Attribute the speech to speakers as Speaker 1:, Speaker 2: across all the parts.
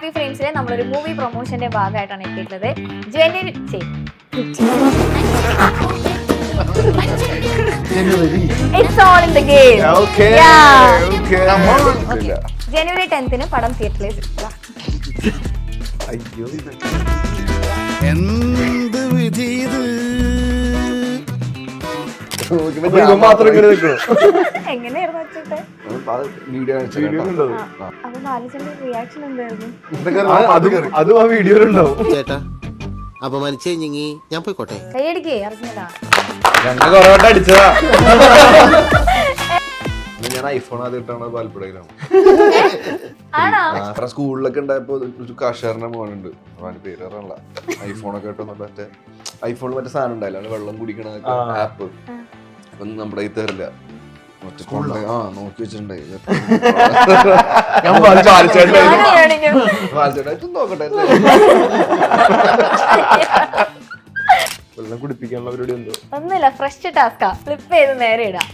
Speaker 1: Happy ഫ്രെയിംസിലെ നമ്മളൊരു movie പ്രൊമോഷന്റെ ഭാഗമായിട്ടാണ് എത്തിയിട്ടുള്ളത്. It's all in the game.
Speaker 2: Okay.
Speaker 1: Yeah.
Speaker 2: Okay.
Speaker 1: Okay. January 10th പടം തിയേറ്ററിൽ
Speaker 2: അയ്യോ
Speaker 3: എന്ത് വിധി
Speaker 2: മാത്രം ഇങ്ങനെ നിൽക്കണോ?
Speaker 1: എങ്ങനെയായിരുന്നു വെച്ചിട്ട് അപ്പൊ ബാലചന്ദ്രന്റെ റിയാക്ഷൻ എന്തായിരുന്നു?
Speaker 2: അതും ആ വീഡിയോയിലുണ്ടാവും.
Speaker 3: ചേട്ടാ അപമാനിച്ചേ ഞങ്ങി ഞാൻ പോയിക്കോട്ടെ.
Speaker 1: കൈയടിക്കേ അറിഞ്ഞതാ
Speaker 2: ഞങ്ങൾ കൊറേ വട്ടം അടിച്ചതാ. ഞാൻ ഐഫോൺ ആദ്യമായിട്ടാണ് പാൽപ്പടയിലാണ്.
Speaker 1: ആണോ?
Speaker 2: സ്കൂളിലൊക്കെ ഉണ്ടായപ്പോ ഒരു കാശാരന്റെ മോനുണ്ട്, അവന്റെ പേര് അറിയണല്ല. ഐഫോണൊക്കെ ഇട്ടൊന്നും മറ്റേ ഐഫോണിൽ മറ്റേ സാധനം ഉണ്ടായില്ല, വെള്ളം കുടിക്കണ ആപ്പ്. അപ്പൊ നമ്മുടെ കയ്യിൽ തരില്ല. നോക്കി വെച്ചിട്ടുണ്ടായി. നോക്കട്ടെ, വെള്ളം കുടിപ്പിക്കാനുള്ള പരിപാടി എന്തോ
Speaker 1: ഒന്നുമില്ല, ഫ്രഷ് ടാസ്കാ. ഫ്ലിപ്പ് ചെയ്ത് നേരെ ഇടാം.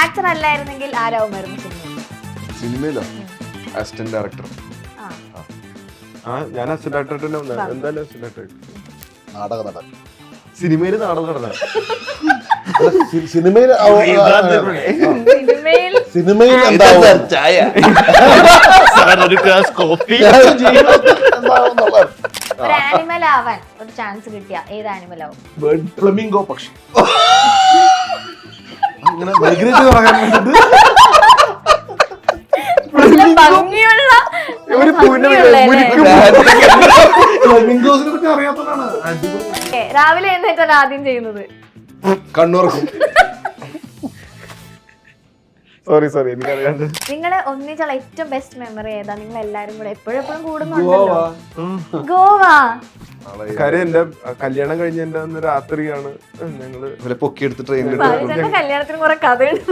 Speaker 1: ആക്ടർ അല്ലായിരുന്നെങ്കിൽ ആരാവുമായിരുന്നു
Speaker 2: സിനിമയിലോ? Assistant director. ഞാൻ അസിസ്റ്റന്റ് ഡയറക്ടർ എന്തായാലും അസിസ്റ്റന്റ് ഡയറക്ടർ.
Speaker 3: നാടക നടൻ.
Speaker 2: സിനിമയില് നാടകം നടന്ന
Speaker 3: സിനിമയിൽ
Speaker 1: സിനിമയിൽ ഒരു ആനിമൽ ആവാൻ ഒരു ചാൻസ് കിട്ടിയ ഏത് ആനിമൽ ആവും?
Speaker 3: ഫ്ലമിംഗോ പക്ഷി. അങ്ങനെ മൈഗ്രേറ്റ് പറയാൻ വേണ്ടിട്ട്
Speaker 1: ഭംഗിയുള്ള
Speaker 3: ഫ്ലമിംഗോസിനെ പറ്റി അറിയാത്തതാണ്.
Speaker 1: രാവിലെ എന്നിട്ടാണ് ആദ്യം ചെയ്യുന്നത്.
Speaker 2: കണ്ണൂർക്കും. സോറി എനിക്കറിയാണ്ട്.
Speaker 1: നിങ്ങളുടെ ഒന്നിച്ചുള്ള ഏറ്റവും ബെസ്റ്റ് മെമ്മറി ഏതാ? നിങ്ങൾ എല്ലാരും കൂടെ എപ്പോഴും കൂടുന്നുണ്ടല്ലോ. ഗോവ.
Speaker 2: കാര്യം എന്റെ കല്യാണം കഴിഞ്ഞ എന്റെ അന്ന് രാത്രിയാണ് ഞങ്ങള് പൊക്കിയെടുത്ത് ട്രെയിനിൽ.
Speaker 1: കല്യാണത്തിന് കുറെ കഥയുണ്ട്.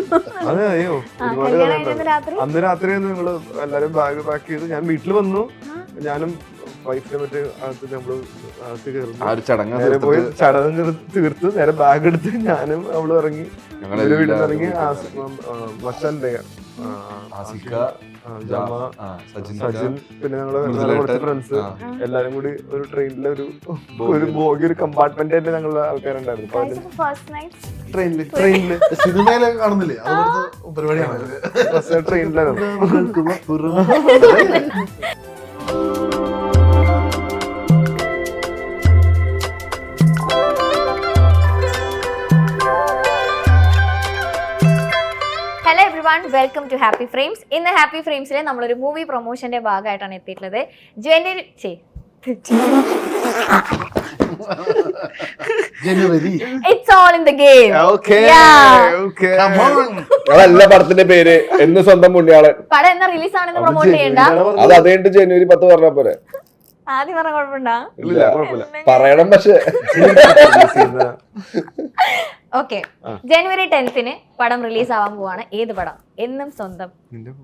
Speaker 2: അതെ, അയ്യോ ഒരുപാട്
Speaker 1: രാത്രി
Speaker 2: അന്ന് രാത്രിയായിരുന്നു ഞങ്ങള് എല്ലാരും ബാഗ് പാക്ക് ചെയ്ത് ഞാൻ വീട്ടിൽ വന്നു. ഞാനും വൈഫിനെ മറ്റേ അകത്ത് നമ്മള് അകത്ത് കയറുന്നു. നേരെ പോയി ചടങ്ങ് തീർത്ത് നേരെ ബാഗ് എടുത്ത് ഞാനും അവള് ഇറങ്ങി. ഞങ്ങളുടെ വീട്ടിൽ ഇറങ്ങി മച്ചാന്റെ സജിൻ പിന്നെ ഞങ്ങള് കുറച്ച് ഫ്രണ്ട്സ് എല്ലാരും കൂടി ഒരു ട്രെയിനിലെ ഒരു ബോഗി ഒരു കമ്പാർട്ട്മെന്റ് തന്നെ ഞങ്ങളുടെ ആൾക്കാരുണ്ടായിരുന്നു. ട്രെയിനില്
Speaker 3: സിനിമയിലൊക്കെ കാണുന്നില്ലേ, അതുപോലത്തെ പരിപാടിയാണ്.
Speaker 2: ട്രെയിനിലായിരുന്നു.
Speaker 1: Hello everyone, welcome to happy frames. ഇന്ന് ഹാപ്പി ഫ്രെയിംസിലെ നമ്മളൊരു മൂവി പ്രൊമോഷന്റെ ഭാഗമായിട്ടാണ് എത്തിയിട്ടുള്ളത്. It's all in the game.
Speaker 2: അതല്ല പടത്തിന്റെ പേര്. എന്ന് സ്വന്തം പുണ്യാളൻ.
Speaker 1: പടം എന്നാ റിലീസ് ആണെന്ന് പ്രൊമോട്ട് ചെയ്യണ്ട.
Speaker 2: അത് അതേണ്ട് ജനുവരി 10 പറഞ്ഞ പോലെ.
Speaker 1: ആദ്യം പറഞ്ഞ കുഴപ്പമുണ്ടാ?
Speaker 2: പറയണം. പക്ഷെ
Speaker 1: ഓക്കെ, ജനുവരി 10th പടം റിലീസ് ആവാൻ പോവാണ്. ഏത് പടം? എന്നും സ്വന്തം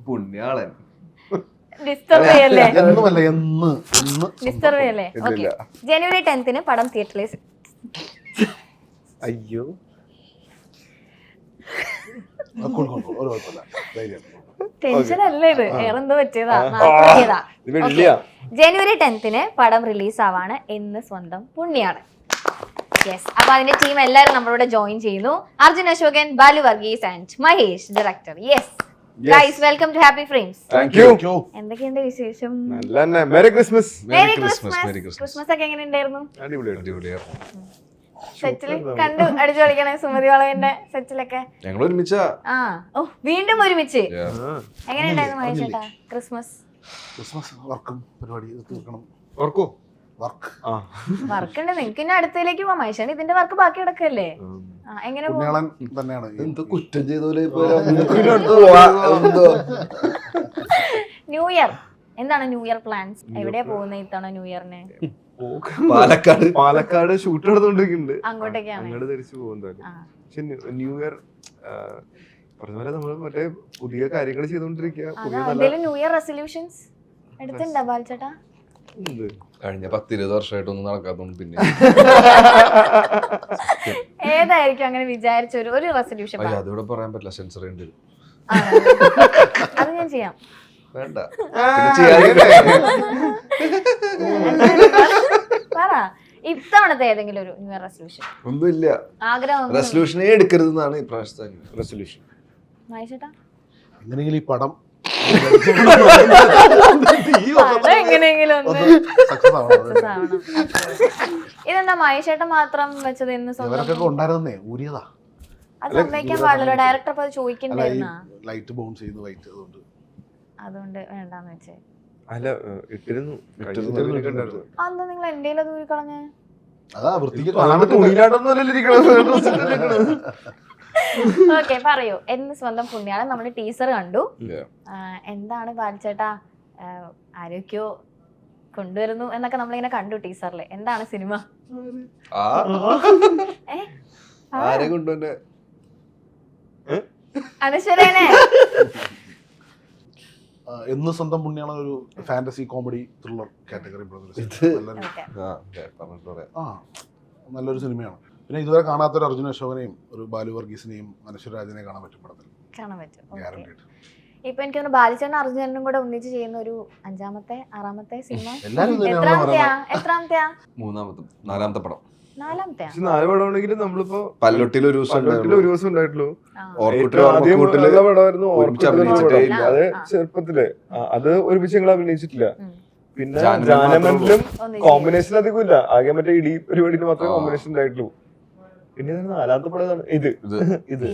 Speaker 2: പുണ്യാളൻ.
Speaker 1: ഡിസ്റ്റർബ് ചെയ്യല്ലേ? ഓക്കെ, ജനുവരി 10th പടം തിയേറ്ററിൽ.
Speaker 2: അയ്യോ
Speaker 1: ടെൻഷൻ അല്ലേ ഇത്? വേറെന്തോ പറ്റിയതാ. ജനുവരി 10th പടം റിലീസ് ആവാണ്. എന്ന് സ്വന്തം പുണ്യാളൻ. യെസ്, അപ്പൊ അതിന്റെ ടീം എല്ലാരും നമ്മളോട് ജോയിൻ ചെയ്യുന്നു. Arjun Ashokan, Balu Varghese and Mahesh director. Yes guys, welcome to happy frames. എന്തൊക്കെയുണ്ട് വിശേഷം?
Speaker 2: Merry Christmas.
Speaker 1: ക്രിസ്മസ് ഒക്കെ എങ്ങനെ ഉണ്ടായിരുന്നു? സെറ്റില് കണ്ടു അടിച്ചു കളിക്കണേ സുമതി വളവിന്റെ സെറ്റിലൊക്കെ
Speaker 2: ഞങ്ങൾ ഒരുമിച്ചാ.
Speaker 1: വീണ്ടും ഒരുമിച്ച്. എങ്ങനെ ഉണ്ടായിരുന്നു മഹേഷ് ചേട്ടാ ക്രിസ്മസ്?
Speaker 3: വർക്കും പരിപാടി തീർക്കണം.
Speaker 1: വർക്ക് ഉണ്ട് നിങ്ങൾക്ക്. ഇനി അടുത്തതിലേക്ക് പോവാം. മഹേഷ് ഇതിന്റെ വർക്ക് ബാക്കി കിടക്കല്ലേ? എങ്ങനെ
Speaker 3: തന്നെയാണ്.
Speaker 2: എന്ത് കുറ്റം ചെയ്തോലെ.
Speaker 1: ന്യൂ ഇയർ എന്താണ് ന്യൂ ഇയർ പ്ലാൻസ്? എവിടെയാ പോകുന്നത് ഇത്തവണ ന്യൂ ഇയറിന്?
Speaker 2: പാലക്കാട് ഷൂട്ട് നടന്നുകൊണ്ടിരിക്കുന്നുണ്ട്.
Speaker 1: അങ്ങോട്ടേക്കാണ്
Speaker 2: അങ്ങോട്ട് തിരിച്ചു പോകുന്നത്. പക്ഷെ ന്യൂ ഇയർ പറഞ്ഞ പോലെ നമ്മള് മറ്റേ പുതിയ കാര്യങ്ങൾ ചെയ്തോണ്ടിരിക്കുക.
Speaker 1: ന്യൂ ഇയർ റെസൊല്യൂഷൻസ് എടുത്തിട്ടുണ്ടോ ബാൽച്ചേട്ടാ?
Speaker 2: കഴിഞ്ഞ 10-20 വർഷമായിട്ടൊന്നും നടക്കാത്തോണ്ട് പിന്നെ
Speaker 1: ഏതായിരിക്കും അങ്ങനെ വിചാരിച്ച ഒരു റെസൊല്യൂഷൻ?
Speaker 4: അതിവിടെ പറയാൻ പറ്റില്ല, സെൻസർ ചെയ്യേണ്ടി വരും.
Speaker 1: അത് ഞാൻ ചെയ്യാം.
Speaker 4: വേണ്ട.
Speaker 1: പറ ഇത്തവണത്തെ ഏതെങ്കിലും ഒരു ന്യൂ ഇയർ റെസൊല്യൂഷൻ.
Speaker 4: ഒന്നുമില്ല,
Speaker 1: ആഗ്രഹം
Speaker 4: റെസൊല്യൂഷനേ എടുക്കരുതെന്നാണ് ഇപ്രാവശ്യത്തെ റെസൊല്യൂഷൻ.
Speaker 1: മഹേഷേട്ടാ
Speaker 3: എങ്ങനെയെങ്കിലും ഈ പടം
Speaker 1: എങ്ങനെയെങ്കിലും ഒന്ന്
Speaker 3: സക്സസ് ആവണം.
Speaker 1: success ആവണം. ഇതെന്താ മഹേഷേട്ടൻ മാത്രം വെച്ചത് എന്ന് സ്വന്തം?
Speaker 3: ഇവരൊക്കെ ഉണ്ടായിരുന്നേ ഊരിയതാ.
Speaker 1: അത് സമ്മതിക്കാൻ പാടില്ല, ഡയറക്ടർ അപ്പൊ അത് ചോദിക്കണ്ടായിരുന്ന.
Speaker 3: ലൈറ്റ് ബൗൺസ് ചെയ്യുന്ന വൈറ്റ്
Speaker 1: അതുകൊണ്ട് വേണ്ടാന്ന് വെച്ചേ.
Speaker 2: അല്ല ഇട്ടിരുന്നു.
Speaker 1: അന്ന് നിങ്ങൾ എന്റെ ദൂരി കളഞ്ഞേ.
Speaker 3: അതാ വൃത്തിക്ക്
Speaker 1: ഓക്കെ പറയൂ, എന്ന് സ്വന്തം പുണ്യാളൻ നമ്മൾ ടീസർ കണ്ടു. എന്താണ് ബാലിച്ചേട്ടാ ആരോഗ്യോ കൊണ്ടുവരുന്നു എന്നൊക്കെ നമ്മളിങ്ങനെ കണ്ടു ടീസറില്. എന്താണ് സിനിമ?
Speaker 4: ആരെ കൊണ്ടുവന്നെ?
Speaker 1: അനശ്വരേനെ.
Speaker 3: എന്ന് സ്വന്തം പുണ്യാണ് ഒരു ഫാന്റസി കോമഡി ത്രില്ലർ കാറ്റഗറി നല്ലൊരു സിനിമയാണ്. പിന്നെ ഇതുവരെ കാണാത്തൊരു അർജുൻ അശോകനെയും ഒരു ബാലു വർഗീസിനെയും അനശ്വര രാജിനെയും കാണാൻ പറ്റും പടത്തിൽ.
Speaker 1: കാണാൻ പറ്റും. ഇപ്പൊ എനിക്ക് തോന്നുന്നു ബാലിച്ചേട്ടനും അർജുനനും കൂടെ ഒന്നിച്ച് ചെയ്യുന്ന ഒരു 5ാമത്തെ 6ാമത്തെ സിനിമ. എത്രാമത്തെയാ?
Speaker 4: 3ാമത്തെ 4ാമത്തെ പടം.
Speaker 1: 4ാമത്തെയാ?
Speaker 2: 4 പടമാണെങ്കിലും നമ്മളിപ്പോ
Speaker 4: പല്ലൊട്ടിൽ ഒരു
Speaker 2: ദിവസം ഉണ്ടായിട്ടുള്ളൂ. അത് ചെറുപ്പത്തില് അത് ഒരുമിച്ച് ഞങ്ങൾ അഭിനയിച്ചിട്ടില്ല. പിന്നെ ജാനമനിലും കോമ്പിനേഷൻ അധികം ഇല്ല, ആകെ മറ്റേ ഇടി പരിപാടിയിൽ മാത്രമേ കോമ്പിനേഷൻ ഉണ്ടായിട്ടുള്ളൂ. പിന്നെ 4ാമത്തെ പടം ഇത്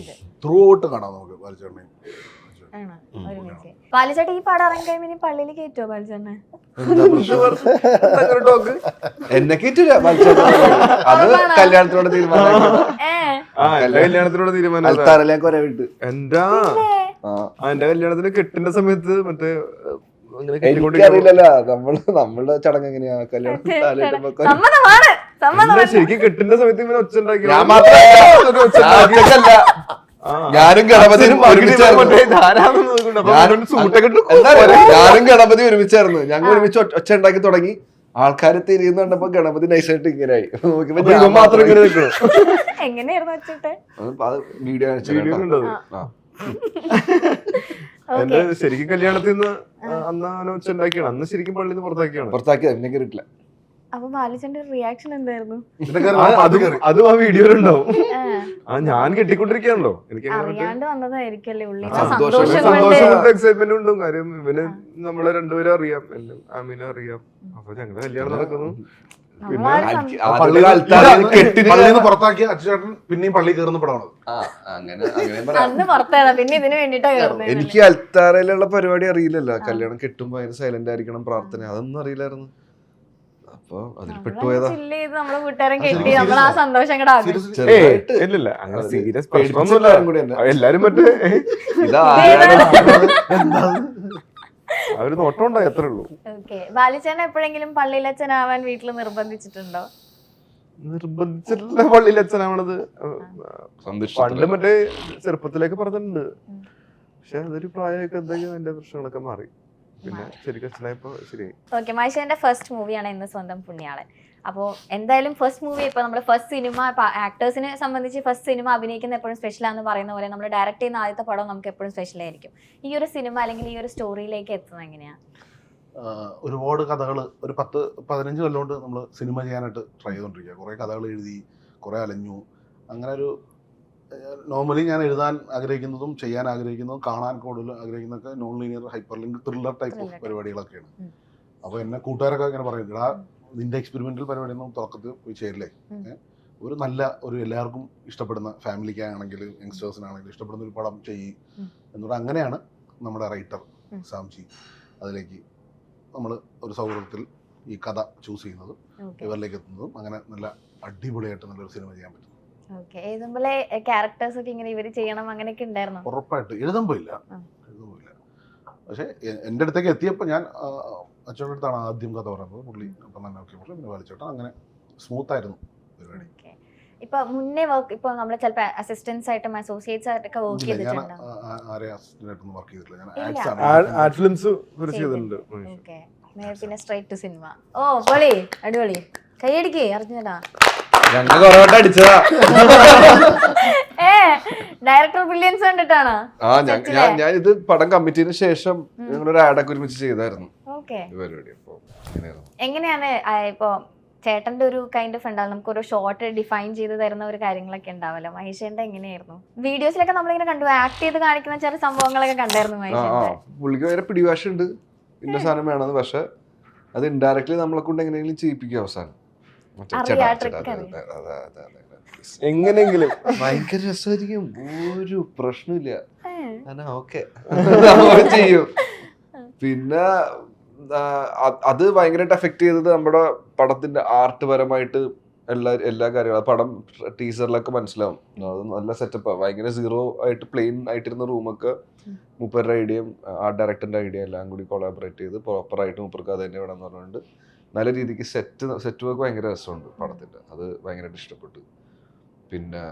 Speaker 3: ത്രൂ ഔട്ട് കാണാം നമുക്ക് ബാലിച്ചേട്ടനെയും.
Speaker 1: ബാലിച്ചേട്ടൻ ഈ പടം ഇറങ്ങി കഴിയുമ്പോ ഇനി പള്ളിയിൽ കയറ്റുമോ ബാലിച്ചേട്ടനെ?
Speaker 4: എന്നെ കേറ്റില്ല, അത് കല്യാണത്തിനോട് തീരുമാനം.
Speaker 2: കല്യാണത്തിനോട് തീരുമാനം എന്റെ കല്യാണത്തിന് കെട്ടിന്റെ സമയത്ത് മറ്റേ
Speaker 4: അറിയില്ലല്ലോ നമ്മളുടെ ചടങ്ങ് എങ്ങനെയാ കല്യാണം.
Speaker 2: ശരിക്കും കെട്ടിന്റെ സമയത്ത് ഇങ്ങനെ ഒച്ച ഉണ്ടാക്കി.
Speaker 4: ഞാനും ഗണപതിയും ഒരുമിച്ചായിരുന്നു. ഞങ്ങൾ ഒരുമിച്ച് ഒച്ച ഉണ്ടാക്കി തുടങ്ങി. ആൾക്കാർ തിരിയുന്ന കണ്ടപ്പോ ഗണപതി നൈസായിട്ട് ഇങ്ങനെയായി. നോക്കിയപ്പോ മാത്രം ഇങ്ങനെ നിൽക്കണം. വീഡിയോ
Speaker 2: എന്റെ ശരിക്കും കല്യാണത്തിൽ നിന്ന് അന്ന് ഒച്ച ഉണ്ടാക്കിയാണ്. അന്ന് ശരിക്കും പള്ളിയിൽ നിന്ന്
Speaker 4: പുറത്താക്കിയത് എന്നെ കയറിയിട്ടില്ല.
Speaker 1: അപ്പൊ ബാലിച്ചന്റെ റിയാക്ഷൻ എന്തായിരുന്നു?
Speaker 2: അതും ആ വീഡിയോയിലുണ്ടാവും. ഞാൻ കെട്ടിക്കൊണ്ടിരിക്കുകയാണല്ലോ, എനിക്ക്
Speaker 1: അറിയാണ്ട് വന്നതായിരിക്കല്ലേ ഉള്ളിൽ
Speaker 2: സന്തോഷം എക്സൈറ്റ്മെന്റ് ഉണ്ടും. കാര്യം ഇവന് നമ്മളെ രണ്ടുപേരും അറിയാം, ആമീനെ അറിയാം. അപ്പൊ ഞങ്ങളുടെ കല്യാണം നടക്കുന്നു.
Speaker 3: പള്ളിന്ന് പുറത്താക്കിയ അച്ഛൻ പിന്നെയും പള്ളി കയറുന്ന പടമാണ്.
Speaker 1: പിന്നെ ഇതിന് വേണ്ടിട്ടാ കയറുന്നത്.
Speaker 4: എനിക്ക് അൽത്താരയിലുള്ള പരിപാടി അറിയില്ലല്ലോ. കല്യാണം കെട്ടുമ്പോ അതിന് സൈലന്റ് ആയിരിക്കണം, പ്രാർത്ഥന, അതൊന്നും അറിയില്ലായിരുന്നു. അപ്പൊ അതിൽ പെട്ടുപോയതാ.
Speaker 1: നമ്മളെ വീട്ടുകാരൻ കെട്ടി നമ്മൾ ആ സന്തോഷം
Speaker 2: ഇല്ല അങ്ങനെ സീരിയസ് എല്ലാരും മറ്റേ അവര് നോട്ടം ഉണ്ടായി അത്രേ ഉള്ളൂ.
Speaker 1: ബാലിച്ചേട്ടൻ എപ്പോഴെങ്കിലും പള്ളിയിലച്ഛനാവാൻ വീട്ടിൽ നിർബന്ധിച്ചിട്ടുണ്ടോ?
Speaker 2: നിർബന്ധിച്ചിട്ടില്ല പള്ളിയിലച്ഛനാവണത്. പണ്ട് മറ്റേ ചെറുപ്പത്തിലേക്ക് പറഞ്ഞിട്ടുണ്ട്. പക്ഷെ അതൊരു പ്രായമൊക്കെ എന്തെങ്കിലും എന്റെ പ്രശ്നങ്ങളൊക്കെ മാറി. പിന്നെ ശരിക്കും അച്ഛനായപ്പോ ശരിയായി.
Speaker 1: ഓക്കെ, മഹേഷിന്റെ ഫസ്റ്റ് മൂവിയാണ് ഇന്ന് സ്വന്തം പുണ്യാളൻ. അപ്പോൾ എന്തായാലും ഫസ്റ്റ് മൂവി, ഇപ്പോൾ നമ്മുടെ ഫസ്റ്റ് സിനിമ, ആക്ടേഴ്സിനെ സംബന്ധിച്ച് ഫസ്റ്റ് സിനിമ അഭിനയിക്കുന്ന എപ്പോഴും സ്പെഷ്യലാന്ന് പറയുന്ന പോലെ നമ്മൾ ഡയറക്റ്റ് ചെയ്യുന്ന ആദ്യത്തെ പടം നമുക്ക് എപ്പോഴും സ്പെഷ്യൽ ആയിരിക്കും. ഈ ഒരു സിനിമ അല്ലെങ്കിൽ ഈ ഒരു സ്റ്റോറിയിലേക്ക് എത്തുന്നത് എങ്ങനെയാണ്?
Speaker 3: ഒരുപാട് കഥകൾ ഒരു 10-15 കൊല്ലം കൊണ്ട് നമ്മൾ സിനിമ ചെയ്യാനായിട്ട് ട്രൈ ചെയ്തുകൊണ്ടിരിക്കുക. കുറേ കഥകൾ എഴുതി, കുറേ അലഞ്ഞു. അങ്ങനെ ഒരു നോർമലി ഞാൻ എഴുതാൻ ആഗ്രഹിക്കുന്നതും ചെയ്യാൻ ആഗ്രഹിക്കുന്നതും കാണാൻ കൂടുതൽ ആഗ്രഹിക്കുന്നതൊക്കെ non linear hyper link thriller type of പരിപാടികളൊക്കെയാണ്. അപ്പോൾ എന്നെ കൂട്ടുകാരൊക്കെ ഇങ്ങനെ പറയും, എടാ നിന്റെ എക്സ്പെരിമെന്റൽ പരിപാടിയൊന്നും തുടക്കത്തിൽ പോയി ചേരില്ലേ, ഒരു നല്ല ഒരു എല്ലാവർക്കും ഇഷ്ടപ്പെടുന്ന ഫാമിലിക്കാണെങ്കിലും യങ്സ്റ്റേഴ്സിനാണെങ്കിലും ഇഷ്ടപ്പെടുന്ന ഒരു പടം ചെയ്യും എന്നിട്ട് അങ്ങനെയാണ് നമ്മുടെ റൈറ്റർ സാംജി അതിലേക്ക് നമ്മൾ ഒരു സൗഹൃദത്തിൽ ഈ കഥ ചൂസ് ചെയ്യുന്നതും ഇവരിലേക്ക് എത്തുന്നതും അങ്ങനെ നല്ല അടിപൊളിയായിട്ട് നല്ലൊരു സിനിമ ചെയ്യാൻ പറ്റും. ഉറപ്പായിട്ട് എഴുതുമ്പോയില്ല. പക്ഷെ എൻ്റെ അടുത്തേക്ക് എത്തിയപ്പോൾ ഞാൻ അച്ഛൻ്റെ അടുത്താണ് ആദ്യം കഥ പറയുന്നത്. പുള്ളി അപ്പം തന്നെ ഓക്കെ പറഞ്ഞു, പിന്നെ വലിച്ചോട്ടാ. അങ്ങനെ സ്മൂത്ത് ആയിരുന്നു പരിപാടി.
Speaker 1: ഇപ്പൊ മുന്നേ വർക്ക് ഇപ്പൊ നമ്മൾ ചിലപ്പോ അസിസ്റ്റൻസ് ആയിട്ടും അസോസിയേറ്റ്സ് ആയിട്ടൊക്കെ വർക്ക് ചെയ്തിട്ടുണ്ടോ?
Speaker 3: ആരെയും അസിസ്റ്റന്റ് ആയിട്ടൊന്നും വർക്ക് ചെയ്തിട്ടില്ല. ഞാൻ
Speaker 2: ആഡ് ഫിലിംസ് ചെയ്തിട്ടുണ്ട്.
Speaker 1: പിന്നെ സ്ട്രൈറ്റ് ടു സിനിമ. ഓ പൊളി, അടിപൊളി, കൈയടിക്കേ അറിഞ്ഞടാ.
Speaker 4: ഞങ്ങൾ കുറെ വട്ടം അടിച്ചതാ.
Speaker 1: Director brilliance കണ്ടിട്ടാണോ?
Speaker 4: ഞാൻ ഇത് പടം കമ്മിറ്റിന് ശേഷം ഞങ്ങളൊരു ആഡൊക്കെ ഒരുമിച്ച് ചെയ്തായിരുന്നു.
Speaker 1: ഓക്കെ.
Speaker 4: പരിപാടി അപ്പൊ
Speaker 1: എങ്ങനെയാണ് ഇപ്പൊ ചേട്ടന്റെ ഒരു കൈൻഡ് ഓഫ് ഉണ്ടാവും, നമുക്ക് ഒരു ഷോർട്ട് ഡിഫൈൻ ചെയ്ത് തരുന്ന ഒരു കാര്യങ്ങളൊക്കെ ഉണ്ടാവല്ലോ. മഹേഷേന്റെ എങ്ങനെയായിരുന്നു? വീഡിയോസിലൊക്കെ നമ്മളിങ്ങനെ കണ്ടു, ആക്ട് ചെയ്ത് കാണിക്കുന്ന ചെറിയ സംഭവങ്ങളൊക്കെ കണ്ടായിരുന്നു മഹേഷേന്റെ.
Speaker 4: പുള്ളിക്ക് ഭയങ്കര പിടിവാശ ഉണ്ട്, ഇന്ന സാധനം വേണമെന്ന്. പക്ഷെ അത് ഇൻഡയറക്ട്ലി നമ്മളെ കൊണ്ട് എങ്ങനെയെങ്കിലും ചെയ്യിപ്പിക്കും അവസാനം.
Speaker 2: എങ്ങനെയെങ്കിലും
Speaker 4: ഭയങ്കര രസമായിരിക്കും, ഒരു പ്രശ്നമില്ല. ഓക്കെ ചെയ്യും. പിന്നെ അത് ഭയങ്കരമായിട്ട് എഫക്ട് ചെയ്തത് നമ്മുടെ പടത്തിന്റെ ആർട്ട് പരമായിട്ട് എല്ലാ കാര്യങ്ങളും. പടം ടീസറിലൊക്കെ മനസ്സിലാവും, അത് നല്ല സെറ്റപ്പാണ്. ഭയങ്കര സീറോ ആയിട്ട് പ്ലെയിൻ ആയിട്ടിരുന്ന റൂമൊക്കെ മൂപ്പരുടെ ഐഡിയയും ആർട്ട് ഡയറക്ടറിന്റെ ഐഡിയ എല്ലാം കൂടി കൊളാബറേറ്റ് ചെയ്ത് പ്രോപ്പറായിട്ട് മൂപ്പർക്ക് അത് തന്നെ വേണമെന്ന് പറഞ്ഞുകൊണ്ട് നല്ല രീതിക്ക് സെറ്റ് വർക്ക് ഭയങ്കര രസമുണ്ട് പടത്തിന്റെ. അത് ഭയങ്കരമായിട്ട് ഇഷ്ടപ്പെട്ടു. പിന്നെ